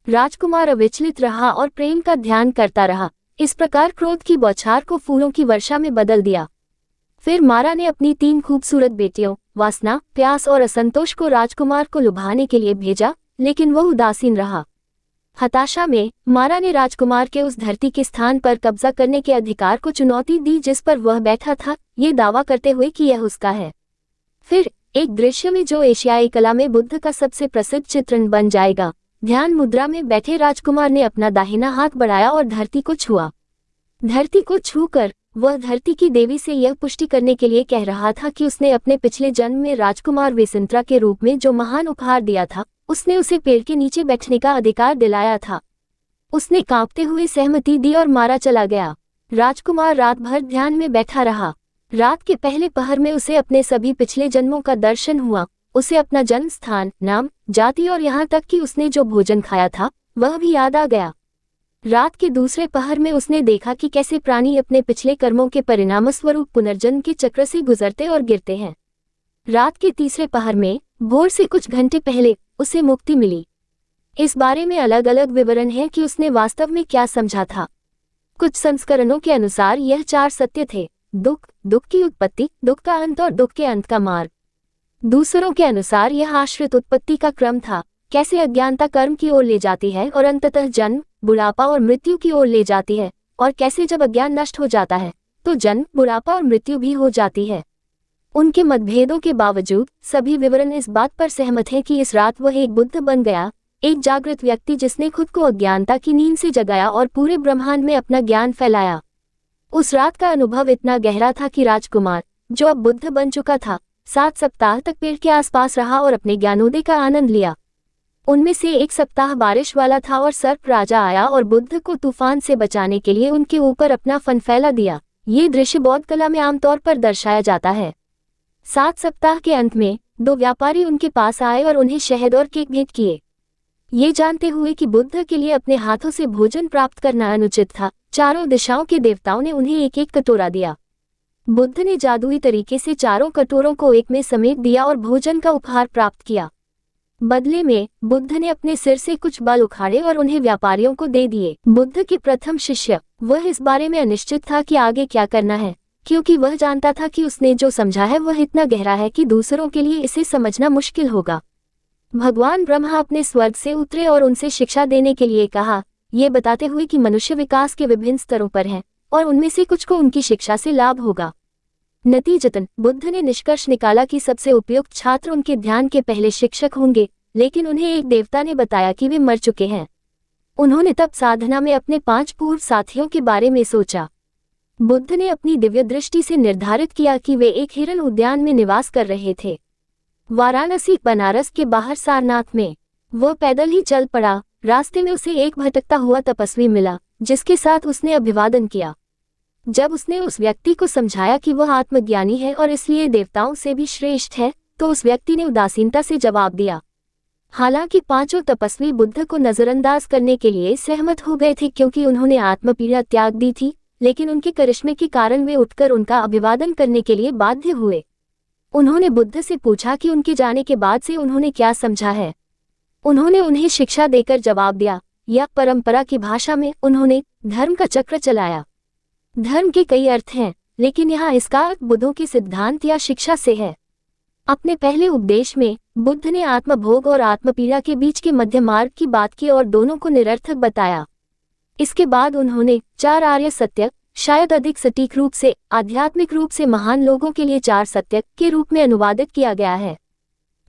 राजकुमार अविचलित रहा और प्रेम का ध्यान करता रहा। इस प्रकार क्रोध की बौछार को फूलों की वर्षा में बदल दिया। फिर मारा ने अपनी 3 खूबसूरत बेटियों वासना, प्यास और असंतोष को राजकुमार को लुभाने के लिए भेजा, लेकिन वह उदासीन रहा। हताशा में मारा ने राजकुमार के उस धरती के स्थान पर कब्जा करने के अधिकार को चुनौती दी जिस पर वह बैठा था, ये दावा करते हुए कि यह उसका है। फिर एक दृश्य में जो एशियाई कला में बुद्ध का सबसे प्रसिद्ध चित्रण बन जाएगा। ध्यान मुद्रा में बैठे राजकुमार ने अपना दाहिना हाथ बढ़ाया और धरती को छुआ। धरती को छूकर वह धरती की देवी से यह पुष्टि करने के लिए कह रहा था कि उसने अपने पिछले जन्म में राजकुमार वेसिंत्रा के रूप में जो महान उपहार दिया था, उसने उसे पेड़ के नीचे बैठने का अधिकार दिलाया था। उसने कांपते हुए सहमति दी और मारा चला गया। राजकुमार रात भर ध्यान में बैठा रहा। रात के पहले पहर में उसे अपने सभी पिछले जन्मों का दर्शन हुआ। उसे अपना जन्म स्थान, नाम, जाति और यहाँ तक कि उसने जो भोजन खाया था वह भी याद आ गया। रात के दूसरे पहर में उसने देखा कि कैसे प्राणी अपने पिछले कर्मों के परिणामस्वरूप पुनर्जन्म के चक्र से गुजरते और गिरते हैं। रात के तीसरे पहर में भोर से कुछ घंटे पहले उसे मुक्ति मिली। इस बारे में अलग अलग विवरण हैं कि उसने वास्तव में क्या समझा था। कुछ संस्करणों के अनुसार यह 4 सत्य थे: दुख, दुख की उत्पत्ति, दुख का अंत और दुख के अंत का मार्ग। दूसरों के अनुसार यह आश्रित उत्पत्ति का क्रम था, कैसे अज्ञानता कर्म की ओर ले जाती है और अंततः जन्म, बुढ़ापा और मृत्यु की ओर ले जाती है, और कैसे जब अज्ञान नष्ट हो जाता है तो जन्म, बुढ़ापा और मृत्यु भी हो जाती है। उनके मतभेदों के बावजूद सभी विवरण इस बात पर सहमत हैं कि इस रात वह एक बुद्ध बन गया, एक जागृत व्यक्ति जिसने खुद को अज्ञानता की नींद से जगाया और पूरे ब्रह्मांड में अपना ज्ञान फैलाया। उस रात का अनुभव इतना गहरा था कि राजकुमार, जो अब बुद्ध बन चुका था, 7 सप्ताह तक पेड़ के आसपास रहा और अपने ज्ञानोदय का आनंद लिया। उनमें से 1 सप्ताह बारिश वाला था और सर्प राजा आया और बुद्ध को तूफान से बचाने के लिए उनके ऊपर अपना फन फैला दिया। ये दृश्य बौद्ध कला में आमतौर पर दर्शाया जाता है। 7 सप्ताह के अंत में 2 व्यापारी उनके पास आए और उन्हें शहद और केक भेंट किए। ये जानते हुए कि बुद्ध के लिए अपने हाथों से भोजन प्राप्त करना अनुचित था, चारों दिशाओं के देवताओं ने उन्हें एक एक कटोरा दिया। बुद्ध ने जादुई तरीके से चारों कटोरों को एक में समेट दिया और भोजन का उपहार प्राप्त किया। बदले में बुद्ध ने अपने सिर से कुछ बाल उखाड़े और उन्हें व्यापारियों को दे दिए। बुद्ध के प्रथम शिष्य, वह इस बारे में अनिश्चित था कि आगे क्या करना है, क्योंकि वह जानता था कि उसने जो समझा है वह इतना गहरा है कि दूसरों के लिए इसे समझना मुश्किल होगा। भगवान ब्रह्मा अपने स्वर्ग से उतरे और उनसे शिक्षा देने के लिए कहा, ये बताते हुए कि मनुष्य विकास के विभिन्न स्तरों पर हैं और उनमें से कुछ को उनकी शिक्षा से लाभ होगा। नतीजतन बुद्ध ने निष्कर्ष निकाला कि सबसे उपयुक्त छात्र उनके ध्यान के पहले शिक्षक होंगे, लेकिन उन्हें एक देवता ने बताया कि वे मर चुके हैं। उन्होंने तप साधना में अपने 5 पूर्व साथियों के बारे में सोचा। बुद्ध ने अपनी दिव्य दृष्टि से निर्धारित किया कि वे एक हिरन उद्यान में निवास कर रहे थे, वाराणसी, बनारस के बाहर सारनाथ में। वह पैदल ही चल पड़ा। रास्ते में उसे एक भटकता हुआ तपस्वी मिला, जिसके साथ उसने अभिवादन किया। जब उसने उस व्यक्ति को समझाया कि वह आत्मज्ञानी है और इसलिए देवताओं से भी श्रेष्ठ है, तो उस व्यक्ति ने उदासीनता से जवाब दिया। हालांकि 5 तपस्वी बुद्ध को नजरअंदाज करने के लिए सहमत हो गए थे क्योंकि उन्होंने आत्मपीड़ा त्याग दी थी, लेकिन उनके करिश्मे के कारण वे उठकर उनका अभिवादन करने के लिए बाध्य हुए। उन्होंने बुद्ध से पूछा कि उनके जाने के बाद से उन्होंने क्या समझा है। उन्होंने उन्हें शिक्षा देकर जवाब दिया, या परंपरा की भाषा में उन्होंने धर्म का चक्र चलाया। धर्म के कई अर्थ हैं, लेकिन यहाँ इसका अर्थ बुद्धों के सिद्धांत या शिक्षा से है। अपने पहले उपदेश में बुद्ध ने आत्मभोग और आत्मपीड़ा के बीच के मध्य मार्ग की बात की और दोनों को निरर्थक बताया। इसके बाद उन्होंने 4 आर्य सत्य, शायद अधिक सटीक रूप से आध्यात्मिक रूप से महान लोगों के लिए 4 सत्य के रूप में अनुवादित किया गया है।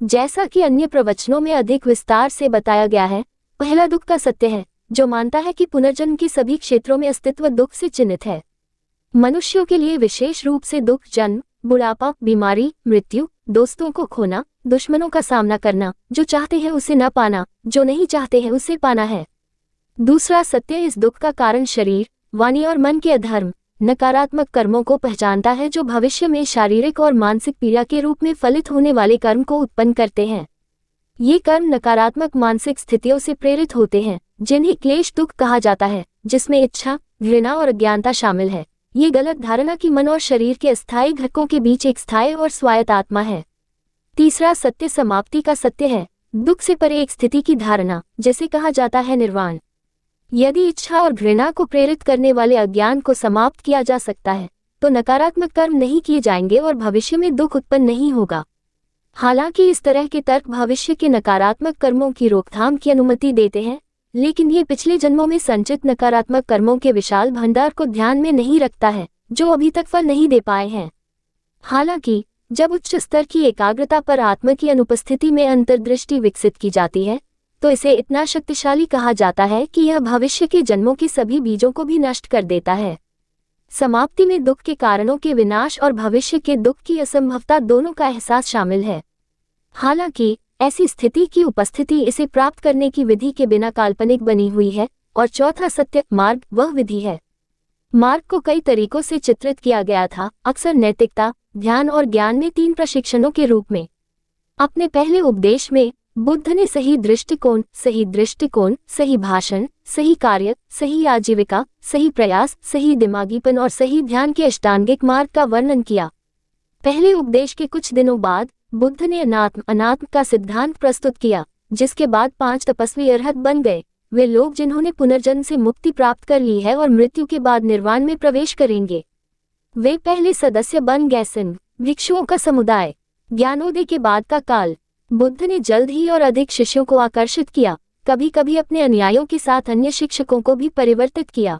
जैसा कि अन्य प्रवचनों में अधिक विस्तार से बताया गया है, पहला दुख का सत्य है, जो मानता है कि पुनर्जन्म के सभी क्षेत्रों में अस्तित्व दुख से चिन्हित है। मनुष्यों के लिए विशेष रूप से दुख जन्म, बुढ़ापा, बीमारी, मृत्यु, दोस्तों को खोना, दुश्मनों का सामना करना, जो चाहते हैं उसे न पाना, जो नहीं चाहते हैं उसे पाना है। दूसरा सत्य इस दुख का कारण शरीर, वाणी और मन के अधर्म, नकारात्मक कर्मों को पहचानता है, जो भविष्य में शारीरिक और मानसिक पीड़ा के रूप में फलित होने वाले कर्म को उत्पन्न करते हैं। ये कर्म नकारात्मक मानसिक स्थितियों से प्रेरित होते हैं, जिन्हें क्लेश दुख कहा जाता है, जिसमें इच्छा, घृणा और अज्ञानता शामिल है। ये गलत धारणा कि मन और शरीर के अस्थायी घटकों के बीच एक स्थायी और स्वायत्त आत्मा है। तीसरा सत्य समाप्ति का सत्य है, दुख से परे एक स्थिति की धारणा, जिसे कहा जाता है निर्वाण। यदि इच्छा और घृणा को प्रेरित करने वाले अज्ञान को समाप्त किया जा सकता है, तो नकारात्मक कर्म नहीं किए जाएंगे और भविष्य में दुख उत्पन्न नहीं होगा। हालांकि इस तरह के तर्क भविष्य के नकारात्मक कर्मों की रोकथाम की अनुमति देते हैं, लेकिन ये पिछले जन्मों में संचित नकारात्मक कर्मों के विशाल भंडार को ध्यान में नहीं रखता है, जो अभी तक फल नहीं दे पाए हैं। हालांकि जब उच्च स्तर की एकाग्रता पर आत्मा की अनुपस्थिति में अंतर्दृष्टि विकसित की जाती है, तो इसे इतना शक्तिशाली कहा जाता है कि यह भविष्य के जन्मों के सभी बीजों को भी नष्ट कर देता है। समाप्ति में दुख के कारणों के विनाश और भविष्य के दुख की असंभवता दोनों का एहसास शामिल है। हालांकि ऐसी स्थिति की उपस्थिति इसे प्राप्त करने की विधि के बिना काल्पनिक बनी हुई है। और चौथा सत्य मार्ग वह विधि है। मार्ग को कई तरीकों से चित्रित किया गया था, अक्सर नैतिकता, ध्यान और ज्ञान में 3 प्रशिक्षणों के रूप में। अपने पहले उपदेश में बुद्ध ने सही दृष्टिकोण, सही भाषण, सही कार्य, सही आजीविका, सही प्रयास, सही दिमागीपन और सही ध्यान के अष्टांगिक मार्ग का वर्णन किया। पहले उपदेश के कुछ दिनों बाद बुद्ध ने अनात्म का सिद्धांत प्रस्तुत किया, जिसके बाद 5 तपस्वी अरहत बन गए, वे लोग जिन्होंने पुनर्जन्म से मुक्ति प्राप्त कर ली है और मृत्यु के बाद निर्वाण में प्रवेश करेंगे। वे पहले सदस्य बन गए सिंह, भिक्षुओं का समुदाय। ज्ञानोदय के बाद का काल, बुद्ध ने जल्द ही और अधिक शिष्यों को आकर्षित किया, कभी कभी अपने अनुयायियों के साथ अन्य शिक्षकों को भी परिवर्तित किया।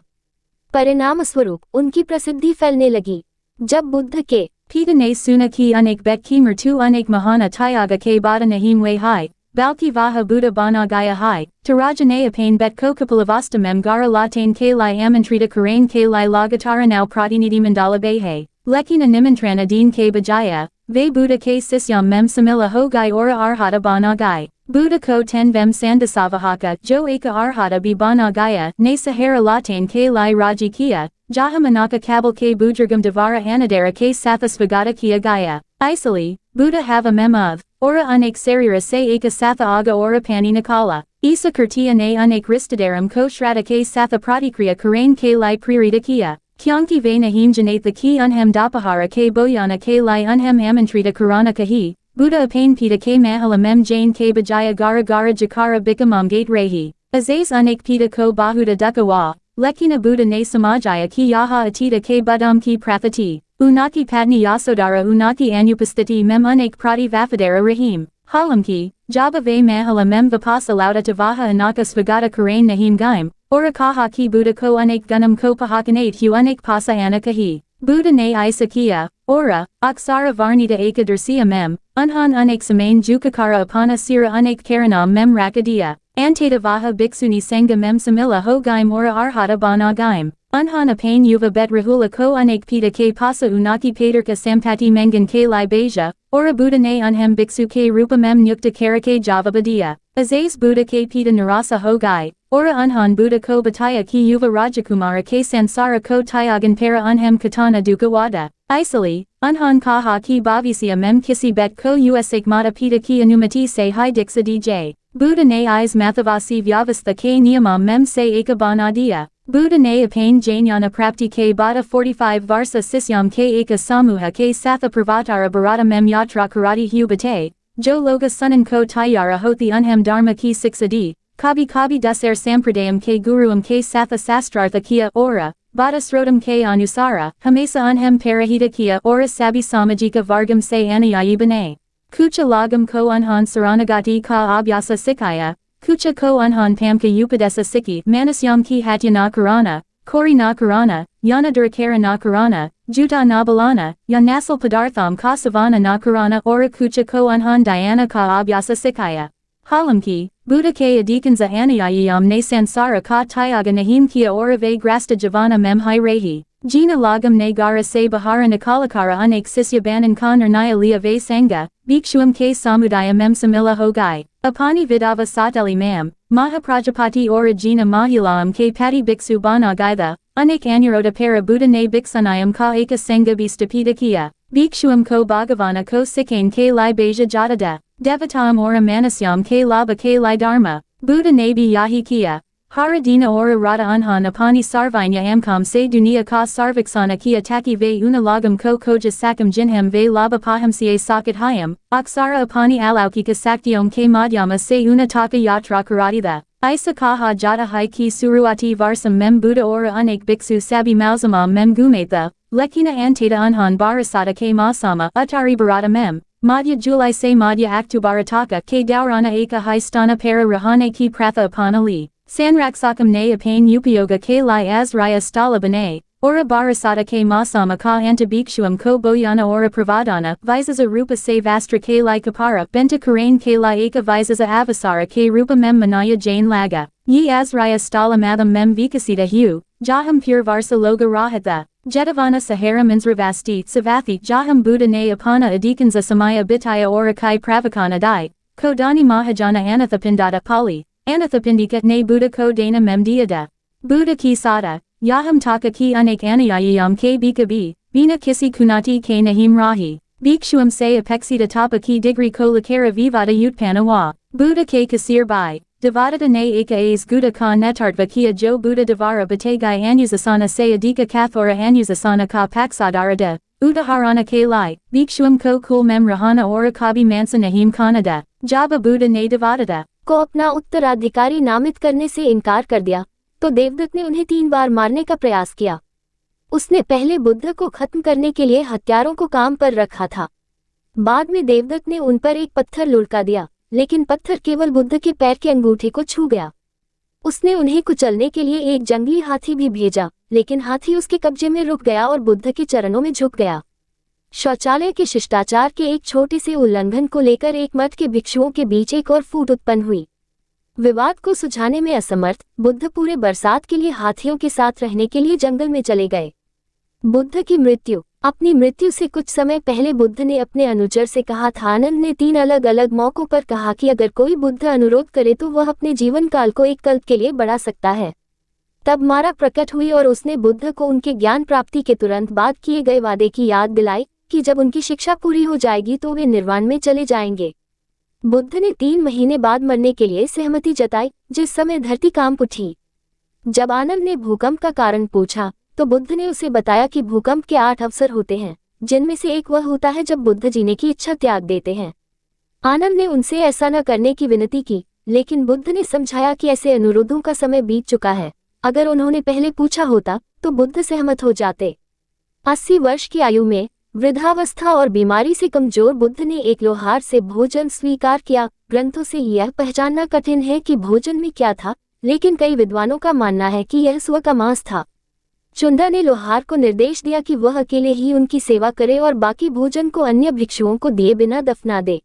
परिणाम स्वरूप उनकी प्रसिद्धि फैलने लगी। जब बुद्ध के Pita ne suna ki unik bet ki mertu unik mahana tyaga ke bada nahim we hai, balki vaha buddha bana gaya hai, taraja ne apain bet kokapalavasta mem gara latain ke lai amantrita karain ke lai lagatara now pratiniti mandala behe, lekina nimantrana deen ke bajaya, ve buddha ke sisyam mem samila ho gai ora arhata bana gai. Buddha ko ten vem sandasavahaka jo eka arhata bi bana gaya, ne sahara latain ke lai raji kia, Jahamanaka kabal ke budragam devara anadara ke sathasvagata kia gaya. Isali, Buddha have a mem of, ora unek sarira se eka satha aga ora pani nakala. Isa kirtia ne unek ristadaram ko shrata ke satha pratikriya karain ke lai pririta kia. Kyanki ve nahim janatha ki unhem dapahara ke boyana ke lai unhem amantrita karana kahi. Buddha apain pita ke mahala mem jain ke bajaya gara gara jakara bikamam gate rehi. Azaz unek pita ko bahuda dukawa. Lekina Buddha ne samajaya ki yaha atita ke budam ki prathati. Unaki patni yasodara unaki anupastiti mem unek prati vafadara rahim. Halamki, jaba ve mahala mem vipasa lauda tavaha anaka svagata karain nahim gaim. Ora kaha ki Buddha ko unek gunam ko pahakanate hu unek pasa anakahi. Buddha ne isakiya, ora, aksara varnita eka dersia mem, unhan unek samain jukakara apana sira unek karanam mem rakadia. Antata vaha bhiksuni sangha mem samila ho gaim ora arhata bana gaim. Unhan apain yuva bet rahula ko unek pita ke pasa unaki paterka sampati mengan ke lai beja, ora Buddha ne unhem bhiksu ke rupa mem nyukta kara ke java badia. Azaz Buddha ke pita narasa ho gai, ora unhan Buddha ko bataya ki yuva rajakumara ke sansara ko tyagan para unhem katana dukawada. Isali, unhan kaha ki bhavisya mem kisi bet ko usak mata pita ki anumati se hi diksa dj. Buddha ne is mathavasi vyavastha ke niyamam mem se eka banadiya. Buddha ne apane jnana prapti ke bada 45 varsa sisyam ke eka samuha ke satha pravatara bharata mem yatra karati hubate, jo loga sunan ko tayara hoti unhem dharma ki siksadi, kabi kabi daser sampradayam ke guruam ke satha sastrartha kia ora, bada srotam ke anusara, hamesa unhem parahita kia ora sabi samajika vargam se anayayibane. Kucha lagam ko unhan saranagati ka abhyasa sikaya, Kucha ko unhan pamka upadesa siki manasyam ki hatya na karana, kori na karana, yana durakara na karana, juta na balana, yanasal padartham ka savana na karana ora kucha ko unhan dhyana ka abhyasa sikaya. Halamki, Buddha ke adikanza anayayam ne sansara ka tyaga nahim kia ora ve grasta javana mem hi rehi. Jina lagam ne gara se bahara nikalakara unek sisya banan ka nirnaya liya ve sangha, bhikshuam ke samudaya mem samila hogai. Apani vidava sateli mam, maha prajapati ora jina mahilaam ke pati bhiksu bana gaitha, unek anyarota para Buddha ne bhiksanayam ka eka sangha bistapita kia, bhikshuam ko bhagavana ko sikane ke lai beja jatada, devatam ora manasyam ke laba ke lai dharma, Buddha ne bi yahi kia. Haradina ora rata unhan apani sarvainya amkam se dunia ka sarviksana kia taki ve unalagam ko koja sakam jinham ve laba pahamsiye sakat hayam, aksara apani alaukika saktiom ke madhyama se unataka yatra karatitha, isa kaha jata hai ki suruati varsam mem Buddha ora unek bhiksu sabi mauzamam mem gumetha, lekina anteta unhan barasata ke masama utari barata mem. Madhya Julai se Madhya Aktubarataka ke Daurana eka hai stana para rahane ki pratha apanali. Sanraksakam ne apane upayoga ke lai asraya stala bane, ora barasata ke masama ka anta bhikshuam ko boyana ora pravadana, visaza rupa se vastra ke lai kapara, benta karain ke lai eka visaza avasara ke rupa mem manaya jain laga, ye asraya stala madham mem vikasita hu, jaham pure varsa loga rahatha. Jetavana Sahara Minsravasti Savathi Jaham Buddha ne apana adikanza samaya bitaya ora kai pravakana dai, Kodani Mahajana Anathapindata Pali, Anathapindika ne Buddha ko dana memdiada. Buddha ki sada, Yaham taka ki unek anayayam ke bika bina kisi kunati ke nahim rahi, Bhikshuam se apexita tapa ki digri ko lakara vivada utpana wa, Buddha ke kasir bai. Devadata ne eka as Guda ka netartva kia jo Buddha devara batagai anusasana se adika kathora anusasana ka paksadarada, udaharana ke lai, bhikshuam ko kul mem rahana ora kabi mansa nahim kanada, jaba Buddha ne devadata. को अपना उत्तराधिकारी नामित करने से इनकार कर दिया, तो देवदत्त ने उन्हें 3 बार मारने का प्रयास किया। उसने पहले बुद्ध को खत्म करने के लिए हत्यारों को काम पर रखा था। बाद में देवदत्त ने उन पर एक पत्थर लुढ़का दिया, लेकिन पत्थर केवल बुद्ध के पैर के अंगूठे को छू गया। उसने उन्हें कुचलने के लिए एक जंगली हाथी भी भेजा, लेकिन हाथी उसके कब्जे में रुक गया और बुद्ध के चरणों में झुक गया। शौचालय के शिष्टाचार के एक छोटे से उल्लंघन को लेकर एक मठ के भिक्षुओं के बीच एक और फूट उत्पन्न हुई। विवाद को सुलझाने में असमर्थ बुद्ध पूरे बरसात के लिए हाथियों के साथ रहने के लिए जंगल में चले गए। बुद्ध की मृत्यु। अपनी मृत्यु से कुछ समय पहले बुद्ध ने अपने अनुचर से कहा था। आनंद ने 3 अलग अलग मौकों पर कहा कि अगर कोई बुद्ध अनुरोध करे तो वह अपने जीवन काल को एक कल्प के लिए बढ़ा सकता है। तब मारा प्रकट हुई और उसने बुद्ध को उनके ज्ञान प्राप्ति के तुरंत बाद किए गए वादे की याद दिलाई कि जब उनकी शिक्षा पूरी हो जाएगी तो वे निर्वाण में चले जाएंगे। बुद्ध ने 3 महीने बाद मरने के लिए सहमति जताई, जिस समय धरती कांप उठी। जब आनंद ने भूकंप का कारण पूछा तो बुद्ध ने उसे बताया कि भूकंप के 8 अवसर होते हैं, जिनमें से एक वह होता है जब बुद्ध जीने की इच्छा त्याग देते हैं। आनंद ने उनसे ऐसा न करने की विनती की, लेकिन बुद्ध ने समझाया कि ऐसे अनुरोधों का समय बीत चुका है। अगर उन्होंने पहले पूछा होता तो बुद्ध सहमत हो जाते। 80 वर्ष की आयु में वृद्धावस्था और बीमारी से कमजोर बुद्ध ने एक लोहार से भोजन स्वीकार किया। ग्रंथों से यह पहचानना कठिन है कि भोजन में क्या था, लेकिन कई विद्वानों का मानना है कि यह सुअर का मांस था। चुंडा ने लोहार को निर्देश दिया कि वह अकेले ही उनकी सेवा करे और बाकी भोजन को अन्य भिक्षुओं को दिए बिना दफना दे।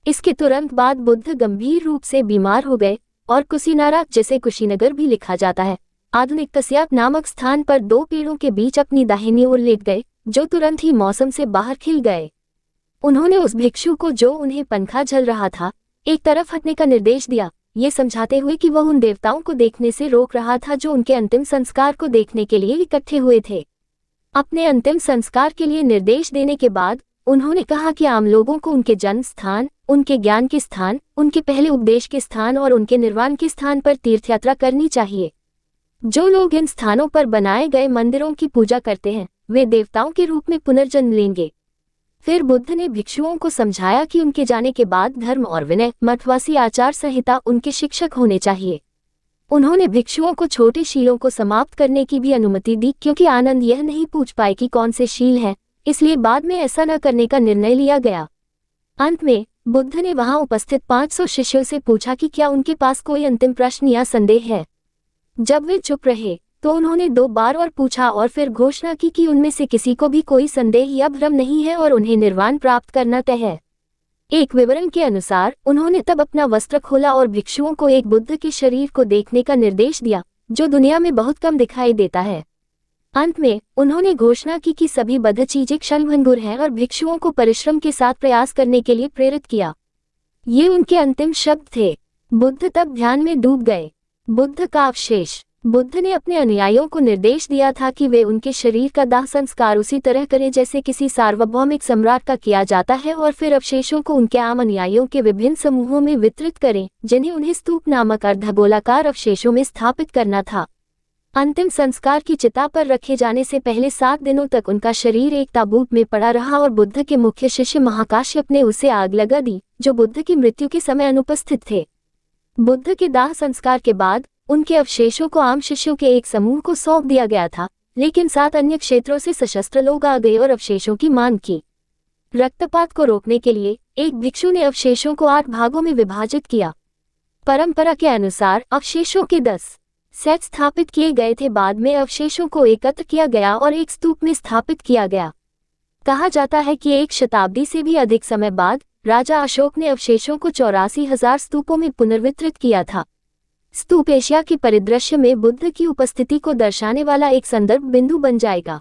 इसके तुरंत बाद बुद्ध गंभीर रूप से बीमार हो गए और कुशीनारा, जिसे कुशीनगर भी लिखा जाता है, आधुनिक कस्याप नामक स्थान पर 2 पेड़ों के बीच अपनी दाहिनी ओर लेट गए, जो तुरंत ही मौसम से बाहर खिल गए। उन्होंने उस भिक्षु को, जो उन्हें पंखा झल रहा था, एक तरफ हटने का निर्देश दिया, ये समझाते हुए कि वह उन देवताओं को देखने से रोक रहा था जो उनके अंतिम संस्कार को देखने के लिए इकट्ठे हुए थे। अपने अंतिम संस्कार के लिए निर्देश देने के बाद उन्होंने कहा कि आम लोगों को उनके जन्म स्थान, उनके ज्ञान के स्थान, उनके पहले उपदेश के स्थान और उनके निर्वाण के स्थान पर तीर्थयात्रा करनी चाहिए। जो लोग इन स्थानों पर बनाए गए मंदिरों की पूजा करते हैं वे देवताओं के रूप में पुनर्जन्म लेंगे। फिर बुद्ध ने भिक्षुओं को समझाया कि उनके जाने के बाद धर्म और विनय, मठवासी आचार संहिता उनके शिक्षक होने चाहिए। उन्होंने भिक्षुओं को छोटे शीलों को समाप्त करने की भी अनुमति दी, क्योंकि आनंद यह नहीं पूछ पाए कि कौन से शील हैं, इसलिए बाद में ऐसा न करने का निर्णय लिया गया। अंत में बुद्ध ने वहां उपस्थित 500 शिष्यों से पूछा कि क्या उनके पास कोई अंतिम प्रश्न या संदेह है। जब वे चुप रहे तो उन्होंने 2 बार और पूछा और फिर घोषणा की कि उनमें से किसी को भी कोई संदेह या भ्रम नहीं है और उन्हें निर्वाण प्राप्त करना तय है। एक विवरण के अनुसार उन्होंने तब अपना वस्त्र खोला और भिक्षुओं को एक बुद्ध के शरीर को देखने का निर्देश दिया, जो दुनिया में बहुत कम दिखाई देता है। अंत में उन्होंने घोषणा की कि सभी बद्ध चीजें क्षणभंगुर हैं और भिक्षुओं को परिश्रम के साथ प्रयास करने के लिए प्रेरित किया। ये उनके अंतिम शब्द थे। बुद्ध तब ध्यान में डूब गए। बुद्ध का अवशेष। बुद्ध ने अपने अनुयायियों को निर्देश दिया था कि वे उनके शरीर का दाह संस्कार उसी तरह करें जैसे किसी सार्वभौमिक सम्राट का किया जाता है और फिर अवशेषों को उनके आम अनुयायियों के विभिन्न समूहों में वितरित करें, जिन्हें उन्हें स्तूप नामक अर्धगोलाकार अवशेषों में स्थापित करना था। अंतिम संस्कार की चिता पर रखे जाने से पहले 7 दिनों तक उनका शरीर एक ताबूत में पड़ा रहा और बुद्ध के मुख्य शिष्य महाकाश्यप ने उसे आग लगा दी, जो बुद्ध की मृत्यु के समय अनुपस्थित थे। बुद्ध के दाह संस्कार के बाद उनके अवशेषों को आम शिष्यों के एक समूह को सौंप दिया गया था, लेकिन 7 अन्य क्षेत्रों से सशस्त्र लोग आ गए और अवशेषों की मांग की। रक्तपात को रोकने के लिए एक भिक्षु ने अवशेषों को 8 भागों में विभाजित किया। परंपरा के अनुसार अवशेषों के 10 सेट स्थापित किए गए थे। बाद में अवशेषों को एकत्र किया गया और एक स्तूप में स्थापित किया गया। कहा जाता है कि 1 शताब्दी से भी अधिक समय बाद राजा अशोक ने अवशेषों को 84,000 स्तूपों में पुनर्वितरित किया था। स्तूप एशिया के परिदृश्य में बुद्ध की उपस्थिति को दर्शाने वाला एक संदर्भ बिंदु बन जाएगा।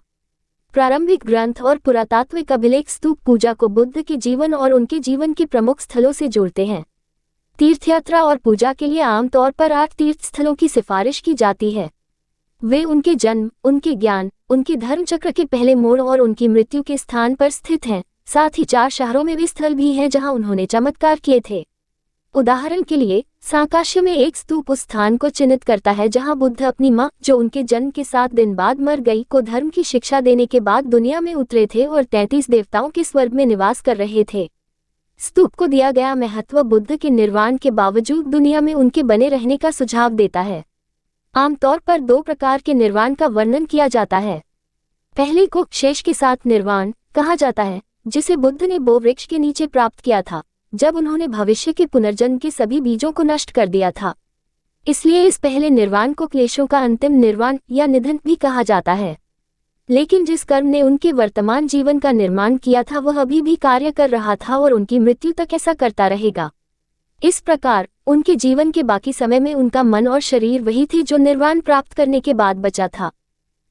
प्रारंभिक ग्रंथ और पुरातात्विक अभिलेख स्तूप पूजा को बुद्ध के जीवन और उनके जीवन के प्रमुख स्थलों से जोड़ते हैं। तीर्थयात्रा और पूजा के लिए आमतौर पर 8 तीर्थ स्थलों की सिफारिश की जाती है। वे उनके जन्म, उनके ज्ञान, उनके धर्मचक्र के पहले मोड़ और उनकी मृत्यु के स्थान पर स्थित हैं। साथ ही 4 शहरों में वे स्थल भी हैं जहां उन्होंने चमत्कार किए थे। उदाहरण के लिए सांकाश्य में एक स्तूप उस स्थान को चिन्हित करता है जहां बुद्ध अपनी मां, जो उनके जन्म के 7 दिन बाद मर गई, को धर्म की शिक्षा देने के बाद दुनिया में उतरे थे और 33 देवताओं के स्वर्ग में निवास कर रहे थे। स्तूप को दिया गया महत्व बुद्ध के निर्वाण के बावजूद दुनिया में उनके बने रहने का सुझाव देता है। आमतौर पर 2 प्रकार के निर्वाण का वर्णन किया जाता है। पहले को शेष के साथ निर्वाण कहा जाता है, जिसे बुद्ध ने बो वृक्ष के नीचे प्राप्त किया था, जब उन्होंने भविष्य के पुनर्जन्म के सभी बीजों को नष्ट कर दिया था। इसलिए इस पहले निर्वाण को क्लेशों का अंतिम निर्वाण या निधन भी कहा जाता है। लेकिन जिस कर्म ने उनके वर्तमान जीवन का निर्माण किया था वह अभी भी कार्य कर रहा था और उनकी मृत्यु तक ऐसा करता रहेगा। इस प्रकार उनके जीवन के बाकी समय में उनका मन और शरीर वही थे जो निर्वाण प्राप्त करने के बाद बचा था।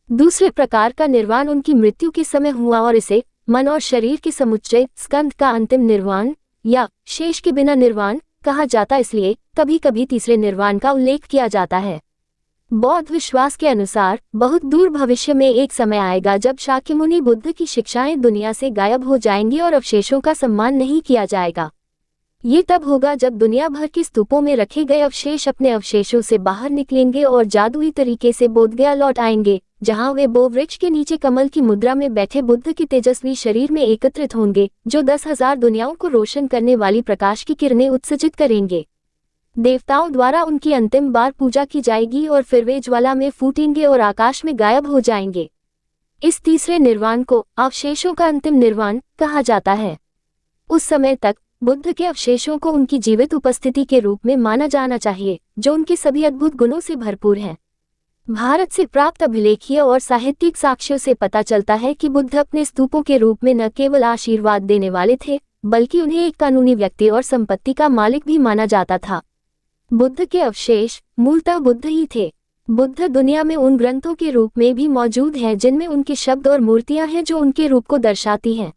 दूसरे प्रकार का निर्वाण उनकी मृत्यु के समय हुआ और इसे मन और शरीर के समुच्चय स्कंध का अंतिम निर्वाण या शेष के बिना निर्वाण कहा जाता। इसलिए कभी कभी तीसरे निर्वाण का उल्लेख किया जाता है। बौद्ध विश्वास के अनुसार बहुत दूर भविष्य में एक समय आएगा जब शाक्यमुनि बुद्ध की शिक्षाएं दुनिया से गायब हो जाएंगी और अवशेषों का सम्मान नहीं किया जाएगा। ये तब होगा जब दुनिया भर के स्तूपों में रखे गए अवशेष अपने अवशेषों से बाहर निकलेंगे और जादुई तरीके से बोधगया लौट आएंगे, जहां वे बो वृक्ष के नीचे कमल की मुद्रा में बैठे बुद्ध के तेजस्वी शरीर में एकत्रित होंगे, जो 10,000 दुनियाओं को रोशन करने वाली प्रकाश की किरणें उत्सर्जित करेंगे। देवताओं द्वारा उनकी अंतिम बार पूजा की जाएगी और फिर वे ज्वाला में फूटेंगे और आकाश में गायब हो जाएंगे। इस तीसरे निर्वाण को अवशेषों का अंतिम निर्वाण कहा जाता है। उस समय तक बुद्ध के अवशेषों को उनकी जीवित उपस्थिति के रूप में माना जाना चाहिए, जो उनके सभी अद्भुत गुणों से भरपूर हैं। भारत से प्राप्त अभिलेखीय और साहित्यिक साक्ष्यों से पता चलता है कि बुद्ध अपने स्तूपों के रूप में न केवल आशीर्वाद देने वाले थे, बल्कि उन्हें एक कानूनी व्यक्ति और संपत्ति का मालिक भी माना जाता था। बुद्ध के अवशेष मूलतः बुद्ध ही थे। बुद्ध दुनिया में उन ग्रंथों के रूप में भी मौजूद हैं जिनमें उनके शब्द और मूर्तियां हैं जो उनके रूप को दर्शाती हैं।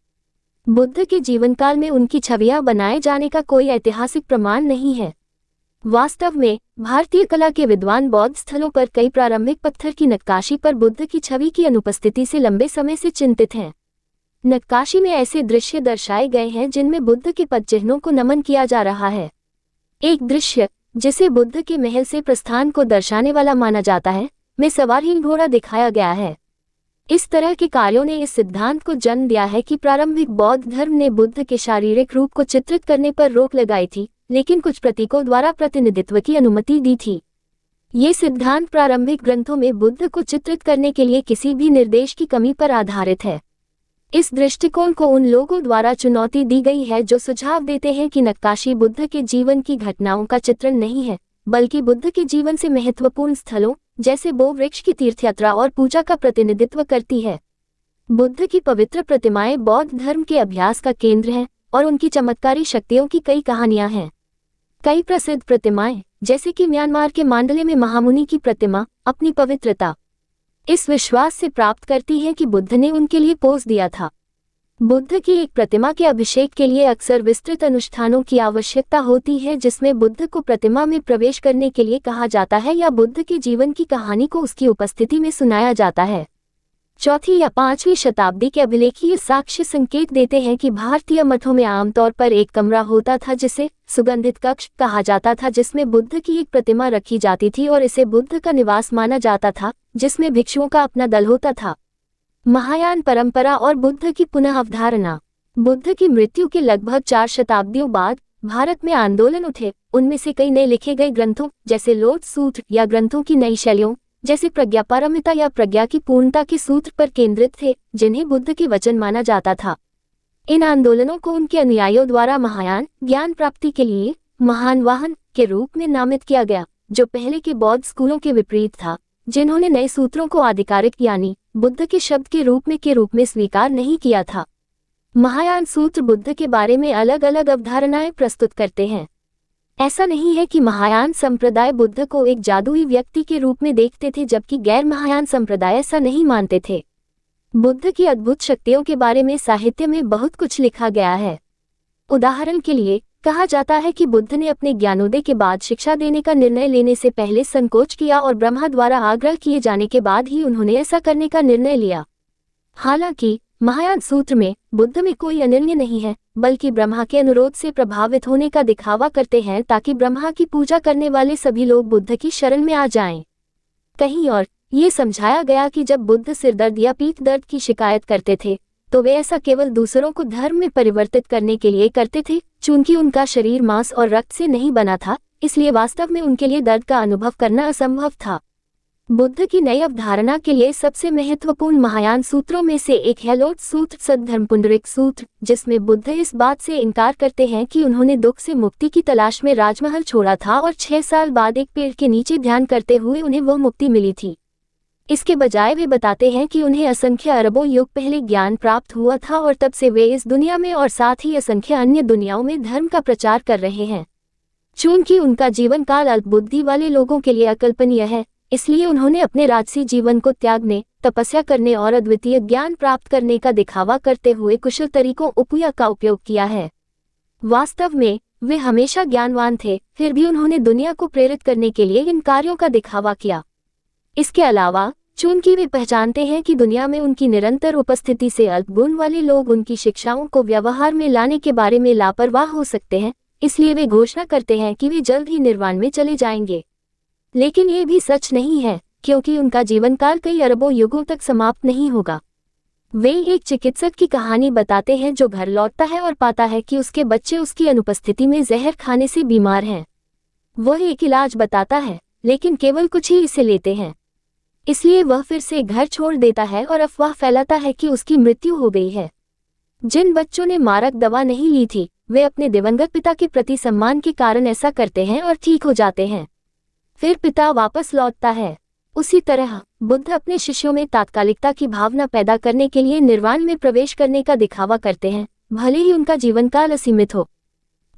बुद्ध के जीवनकाल में उनकी छवियां बनाए जाने का कोई ऐतिहासिक प्रमाण नहीं है। वास्तव में भारतीय कला के विद्वान बौद्ध स्थलों पर कई प्रारंभिक पत्थर की नक्काशी पर बुद्ध की छवि की अनुपस्थिति से लंबे समय से चिंतित हैं। नक्काशी में ऐसे दृश्य दर्शाए गए हैं जिनमें बुद्ध के पद चिन्हों को नमन किया जा रहा है। एक दृश्य, जिसे बुद्ध के महल से प्रस्थान को दर्शाने वाला माना जाता है, में सवारहीन घोड़ा दिखाया गया है। इस तरह के कार्यों ने इस सिद्धांत को जन्म दिया है कि प्रारंभिक बौद्ध धर्म ने बुद्ध के शारीरिक रूप को चित्रित करने पर रोक लगाई थी, लेकिन कुछ प्रतीकों द्वारा प्रतिनिधित्व की अनुमति दी थी। ये सिद्धांत प्रारंभिक ग्रंथों में बुद्ध को चित्रित करने के लिए किसी भी निर्देश की कमी पर आधारित है। इस दृष्टिकोण को उन लोगों द्वारा चुनौती दी गई है जो सुझाव देते हैं कि नक्काशी बुद्ध के जीवन की घटनाओं का चित्रण नहीं है, बल्कि बुद्ध के जीवन से महत्वपूर्ण स्थलों जैसे बो वृक्ष की तीर्थयात्रा और पूजा का प्रतिनिधित्व करती है। बुद्ध की पवित्र प्रतिमाएं बौद्ध धर्म के अभ्यास का केंद्र हैं और उनकी चमत्कारी शक्तियों की कई कहानियां हैं। कई प्रसिद्ध प्रतिमाएं, जैसे कि म्यांमार के मांडले में महामुनि की प्रतिमा, अपनी पवित्रता इस विश्वास से प्राप्त करती है कि बुद्ध ने उनके लिए पोस दिया था। बुद्ध की एक प्रतिमा के अभिषेक के लिए अक्सर विस्तृत अनुष्ठानों की आवश्यकता होती है, जिसमें बुद्ध को प्रतिमा में प्रवेश करने के लिए कहा जाता है या बुद्ध के जीवन की कहानी को उसकी उपस्थिति में सुनाया जाता है। 4वीं या 5वीं शताब्दी के अभिलेखीय साक्ष्य संकेत देते हैं कि भारतीय मठों में आमतौर पर एक कमरा होता था जिसे सुगंधित कक्ष कहा जाता था, जिसमें बुद्ध की एक प्रतिमा रखी जाती थी और इसे बुद्ध का निवास माना जाता था, जिसमें भिक्षुओं का अपना दल होता था। महायान परंपरा और बुद्ध की पुनः अवधारणा। बुद्ध की मृत्यु के लगभग 4 शताब्दियों बाद भारत में आंदोलन उठे। उनमें से कई नए लिखे गए ग्रंथों जैसे लोट सूत्र या ग्रंथों की नई शैलियों जैसे प्रज्ञापारमिता या प्रज्ञा की पूर्णता के सूत्र पर केंद्रित थे, जिन्हें बुद्ध के वचन माना जाता था। इन आंदोलनों को उनके अनुयायियों द्वारा महायान ज्ञान प्राप्ति के लिए महान वाहन के रूप में नामित किया गया, जो पहले के बौद्ध स्कूलों के विपरीत था, जिन्होंने नए सूत्रों को आधिकारिक यानी बुद्ध के शब्द के रूप में स्वीकार नहीं किया था। महायान सूत्र बुद्ध के बारे में अलग अलग अवधारणाएं प्रस्तुत करते हैं। ऐसा नहीं है कि महायान संप्रदाय बुद्ध को एक जादुई व्यक्ति के रूप में देखते थे, जबकि गैर महायान संप्रदाय ऐसा नहीं मानते थे। बुद्ध की अद्भुत शक्तियों के बारे में साहित्य में बहुत कुछ लिखा गया है। उदाहरण के लिए कहा जाता है कि बुद्ध ने अपने ज्ञानोदय के बाद शिक्षा देने का निर्णय लेने से पहले संकोच किया और ब्रह्मा द्वारा आग्रह किए जाने के बाद ही उन्होंने ऐसा करने का निर्णय लिया। हालांकि महायान सूत्र में बुद्ध में कोई अनन्य नहीं है, बल्कि ब्रह्मा के अनुरोध से प्रभावित होने का दिखावा करते हैं ताकि ब्रह्मा की पूजा करने वाले सभी लोग बुद्ध की शरण में आ जाएं। कहीं और ये समझाया गया कि जब बुद्ध सिरदर्द या पीठ दर्द की शिकायत करते थे तो वे ऐसा केवल दूसरों को धर्म में परिवर्तित करने के लिए करते थे। चूंकि उनका शरीर मांस और रक्त से नहीं बना था, इसलिए वास्तव में उनके लिए दर्द का अनुभव करना असंभव था। बुद्ध की नई अवधारणा के लिए सबसे महत्वपूर्ण महायान सूत्रों में से एक है लोट सूत्र सद्धर्मपुंडरिक सूत्र, जिसमें बुद्ध इस बात से इनकार करते हैं कि उन्होंने दुख से मुक्ति की तलाश में राजमहल छोड़ा था और 6 साल बाद एक पेड़ के नीचे ध्यान करते हुए उन्हें वह मुक्ति मिली थी। इसके बजाय वे बताते हैं कि उन्हें असंख्य अरबों युग पहले ज्ञान प्राप्त हुआ था और तब से वे इस दुनिया में और साथ ही असंख्य अन्य दुनियाओं में धर्म का प्रचार कर रहे हैं। चूंकि उनका जीवन काल अल्पबुद्धि वाले लोगों के लिए अकल्पनीय है, इसलिए उन्होंने अपने राजसी जीवन को त्यागने, तपस्या करने और अद्वितीय ज्ञान प्राप्त करने का दिखावा करते हुए कुशल तरीकों उपायों का उपयोग किया है। वास्तव में वे हमेशा ज्ञानवान थे, फिर भी उन्होंने दुनिया को प्रेरित करने के लिए इन कार्यों का दिखावा किया। इसके अलावा चूंकि वे पहचानते हैं कि दुनिया में उनकी निरंतर उपस्थिति से अल्पगुण वाले लोग उनकी शिक्षाओं को व्यवहार में लाने के बारे में लापरवाह हो सकते हैं, इसलिए वे घोषणा करते हैं कि वे जल्द ही निर्वाण में चले जाएंगे। लेकिन ये भी सच नहीं है, क्योंकि उनका जीवन काल कई अरबों युगों तक समाप्त नहीं होगा। वे एक चिकित्सक की कहानी बताते हैं जो घर लौटता है और पाता है कि उसके बच्चे उसकी अनुपस्थिति में जहर खाने से बीमार हैं। वह एक इलाज बताता है, लेकिन केवल कुछ ही इसे लेते हैं। इसलिए वह फिर से घर छोड़ देता है और अफवाह फैलाता है कि उसकी मृत्यु हो गई है। जिन बच्चों ने मारक दवा नहीं ली थी, वे अपने दिवंगत पिता के प्रति सम्मान के कारण ऐसा करते हैं और ठीक हो जाते हैं। फिर पिता वापस लौटता है। उसी तरह बुद्ध अपने शिष्यों में तात्कालिकता की भावना पैदा करने के लिए निर्वाण में प्रवेश करने का दिखावा करते हैं, भले ही उनका जीवनकाल असीमित हो।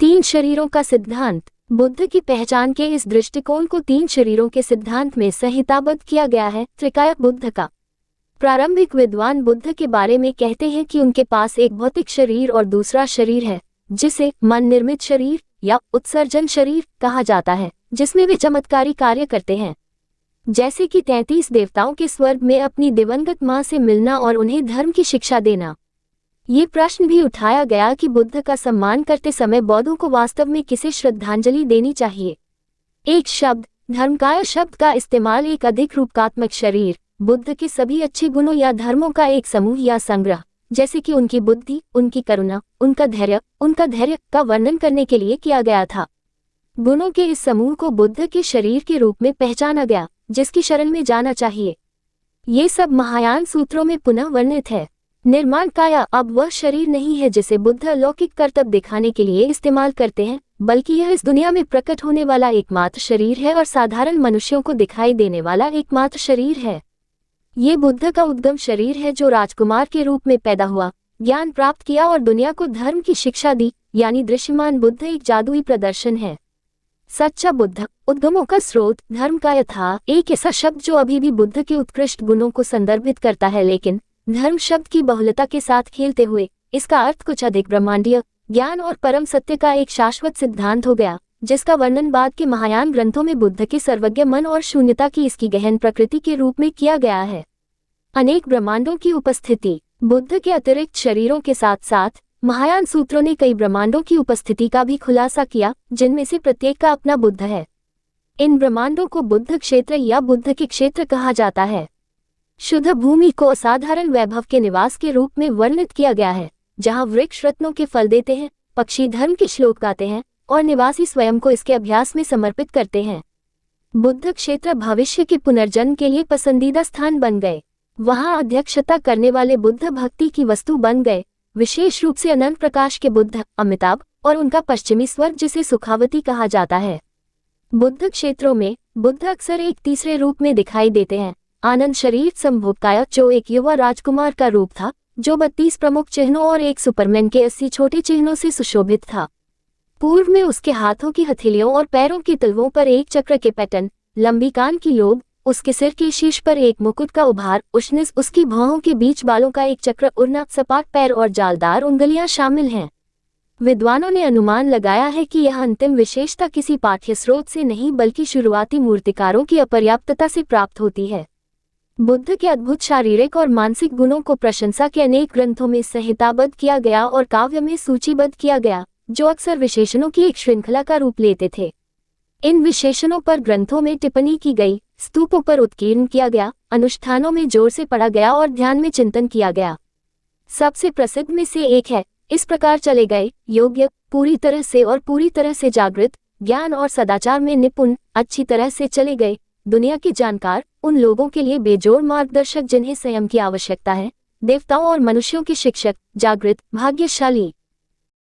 3 शरीरों का सिद्धांत। बुद्ध की पहचान के इस दृष्टिकोण को 3 शरीरों के सिद्धांत में संहिताबद्ध किया गया है। त्रिकाय बुद्ध का। प्रारंभिक विद्वान बुद्ध के बारे में कहते हैं कि उनके पास एक भौतिक शरीर और दूसरा शरीर है, जिसे मन निर्मित शरीर या उत्सर्जन शरीर कहा जाता है, जिसमें वे चमत्कारी कार्य करते हैं, जैसे कि 33 देवताओं के स्वर्ग में अपनी दिवंगत मां से मिलना और उन्हें धर्म की शिक्षा देना। ये प्रश्न भी उठाया गया कि बुद्ध का सम्मान करते समय बौद्धों को वास्तव में किसे श्रद्धांजलि देनी चाहिए। एक शब्द धर्मकाय शब्द का इस्तेमाल एक अधिक रूपकात्मक शरीर, बुद्ध के सभी अच्छे गुणों या धर्मों का एक समूह या संग्रह, जैसे कि उनकी बुद्धि, उनकी करुणा, उनका धैर्य का वर्णन करने के लिए किया गया था। गुणों के इस समूह को बुद्ध के शरीर के रूप में पहचाना गया, जिसकी शरण में जाना चाहिए। ये सब महायान सूत्रों में पुनः वर्णित है। निर्माण काया अब वह शरीर नहीं है जिसे बुद्ध अलौकिक कर्तव्य दिखाने के लिए इस्तेमाल करते हैं, बल्कि यह इस दुनिया में प्रकट होने वाला एकमात्र शरीर है और साधारण मनुष्यों को दिखाई देने वाला एकमात्र शरीर है। ये बुद्ध का उद्गम शरीर है जो राजकुमार के रूप में पैदा हुआ, ज्ञान प्राप्त किया और दुनिया को धर्म की शिक्षा दी, यानी दृश्यमान बुद्ध एक जादुई प्रदर्शन है। सच्चा बुद्ध उद्गमों का स्रोत धर्म का यथा एक ऐसा शब्द जो अभी भी बुद्ध के उत्कृष्ट गुणों को संदर्भित करता है, लेकिन धर्म शब्द की बहुलता के साथ खेलते हुए इसका अर्थ कुछ अधिक ब्रह्मांडीय ज्ञान और परम सत्य का एक शाश्वत सिद्धांत हो गया, जिसका वर्णन बाद के महायान ग्रंथों में बुद्ध के सर्वज्ञ मन और शून्यता की इसकी गहन प्रकृति के रूप में किया गया है। अनेक ब्रह्मांडों की उपस्थिति बुद्ध के अतिरिक्त शरीरों के साथ साथ महायान सूत्रों ने कई ब्रह्मांडों की उपस्थिति का भी खुलासा किया, जिनमें से प्रत्येक का अपना बुद्ध है। इन ब्रह्मांडों को बुद्ध क्षेत्र या बुद्ध के क्षेत्र कहा जाता है। शुद्ध भूमि को असाधारण वैभव के निवास के रूप में वर्णित किया गया है, जहां वृक्ष रत्नों के फल देते हैं, पक्षी धर्म के श्लोक गाते हैं और निवासी स्वयं को इसके अभ्यास में समर्पित करते हैं। बुद्ध क्षेत्र भविष्य के पुनर्जन्म के लिए पसंदीदा स्थान बन गए। वहां अध्यक्षता करने वाले बुद्ध भक्ति की वस्तु बन गए, विशेष रूप से अनंत प्रकाश के बुद्ध अमिताभ और उनका पश्चिमी स्वर्ग जिसे सुखावती कहा जाता है। बुद्ध क्षेत्रों में बुद्ध अक्सर एक तीसरे रूप में दिखाई देते हैं, आनंद शरीर संभोगकाय, जो एक युवा राजकुमार का रूप था जो 32 प्रमुख चिन्हों और एक सुपरमैन के 80 छोटे चिन्हों से सुशोभित था। पूर्व में उसके हाथों की हथेलियों और पैरों की तलवों पर एक चक्र के पैटर्न, लंबी कान की लोब, उसके सिर के शीर्ष पर एक मुकुट का उभार, उष्णिस, उसकी भौहों के बीच बालों का एक चक्र, उड़ना, सपाट पैर और जालदार उंगलियां शामिल हैं। विद्वानों ने अनुमान लगाया है कि यह अंतिम विशेषता किसी पाठ्य स्रोत से नहीं बल्कि शुरुआती मूर्तिकारों की अपर्याप्तता से प्राप्त होती है। बुद्ध के अद्भुत शारीरिक और मानसिक गुणों को प्रशंसा के अनेक ग्रंथों में संहिताबद्ध किया गया और काव्य में सूचीबद्ध किया गया, जो अक्सर विशेषणों की एक श्रृंखला का रूप लेते थे। इन विशेषणों पर ग्रंथों में टिप्पणी की गई, स्तूपों पर उत्कीर्ण किया गया, अनुष्ठानों में जोर से पढ़ा गया और ध्यान में चिंतन किया गया। सबसे प्रसिद्ध में से एक है, इस प्रकार चले गए, योग्य, पूरी तरह से और पूरी तरह से जागृत, ज्ञान और सदाचार में निपुण, अच्छी तरह से चले गए, दुनिया के जानकार, उन लोगों के लिए बेजोड़ मार्गदर्शक जिन्हें संयम की आवश्यकता है, देवताओं और मनुष्यों के शिक्षक, जागृत, भाग्यशाली।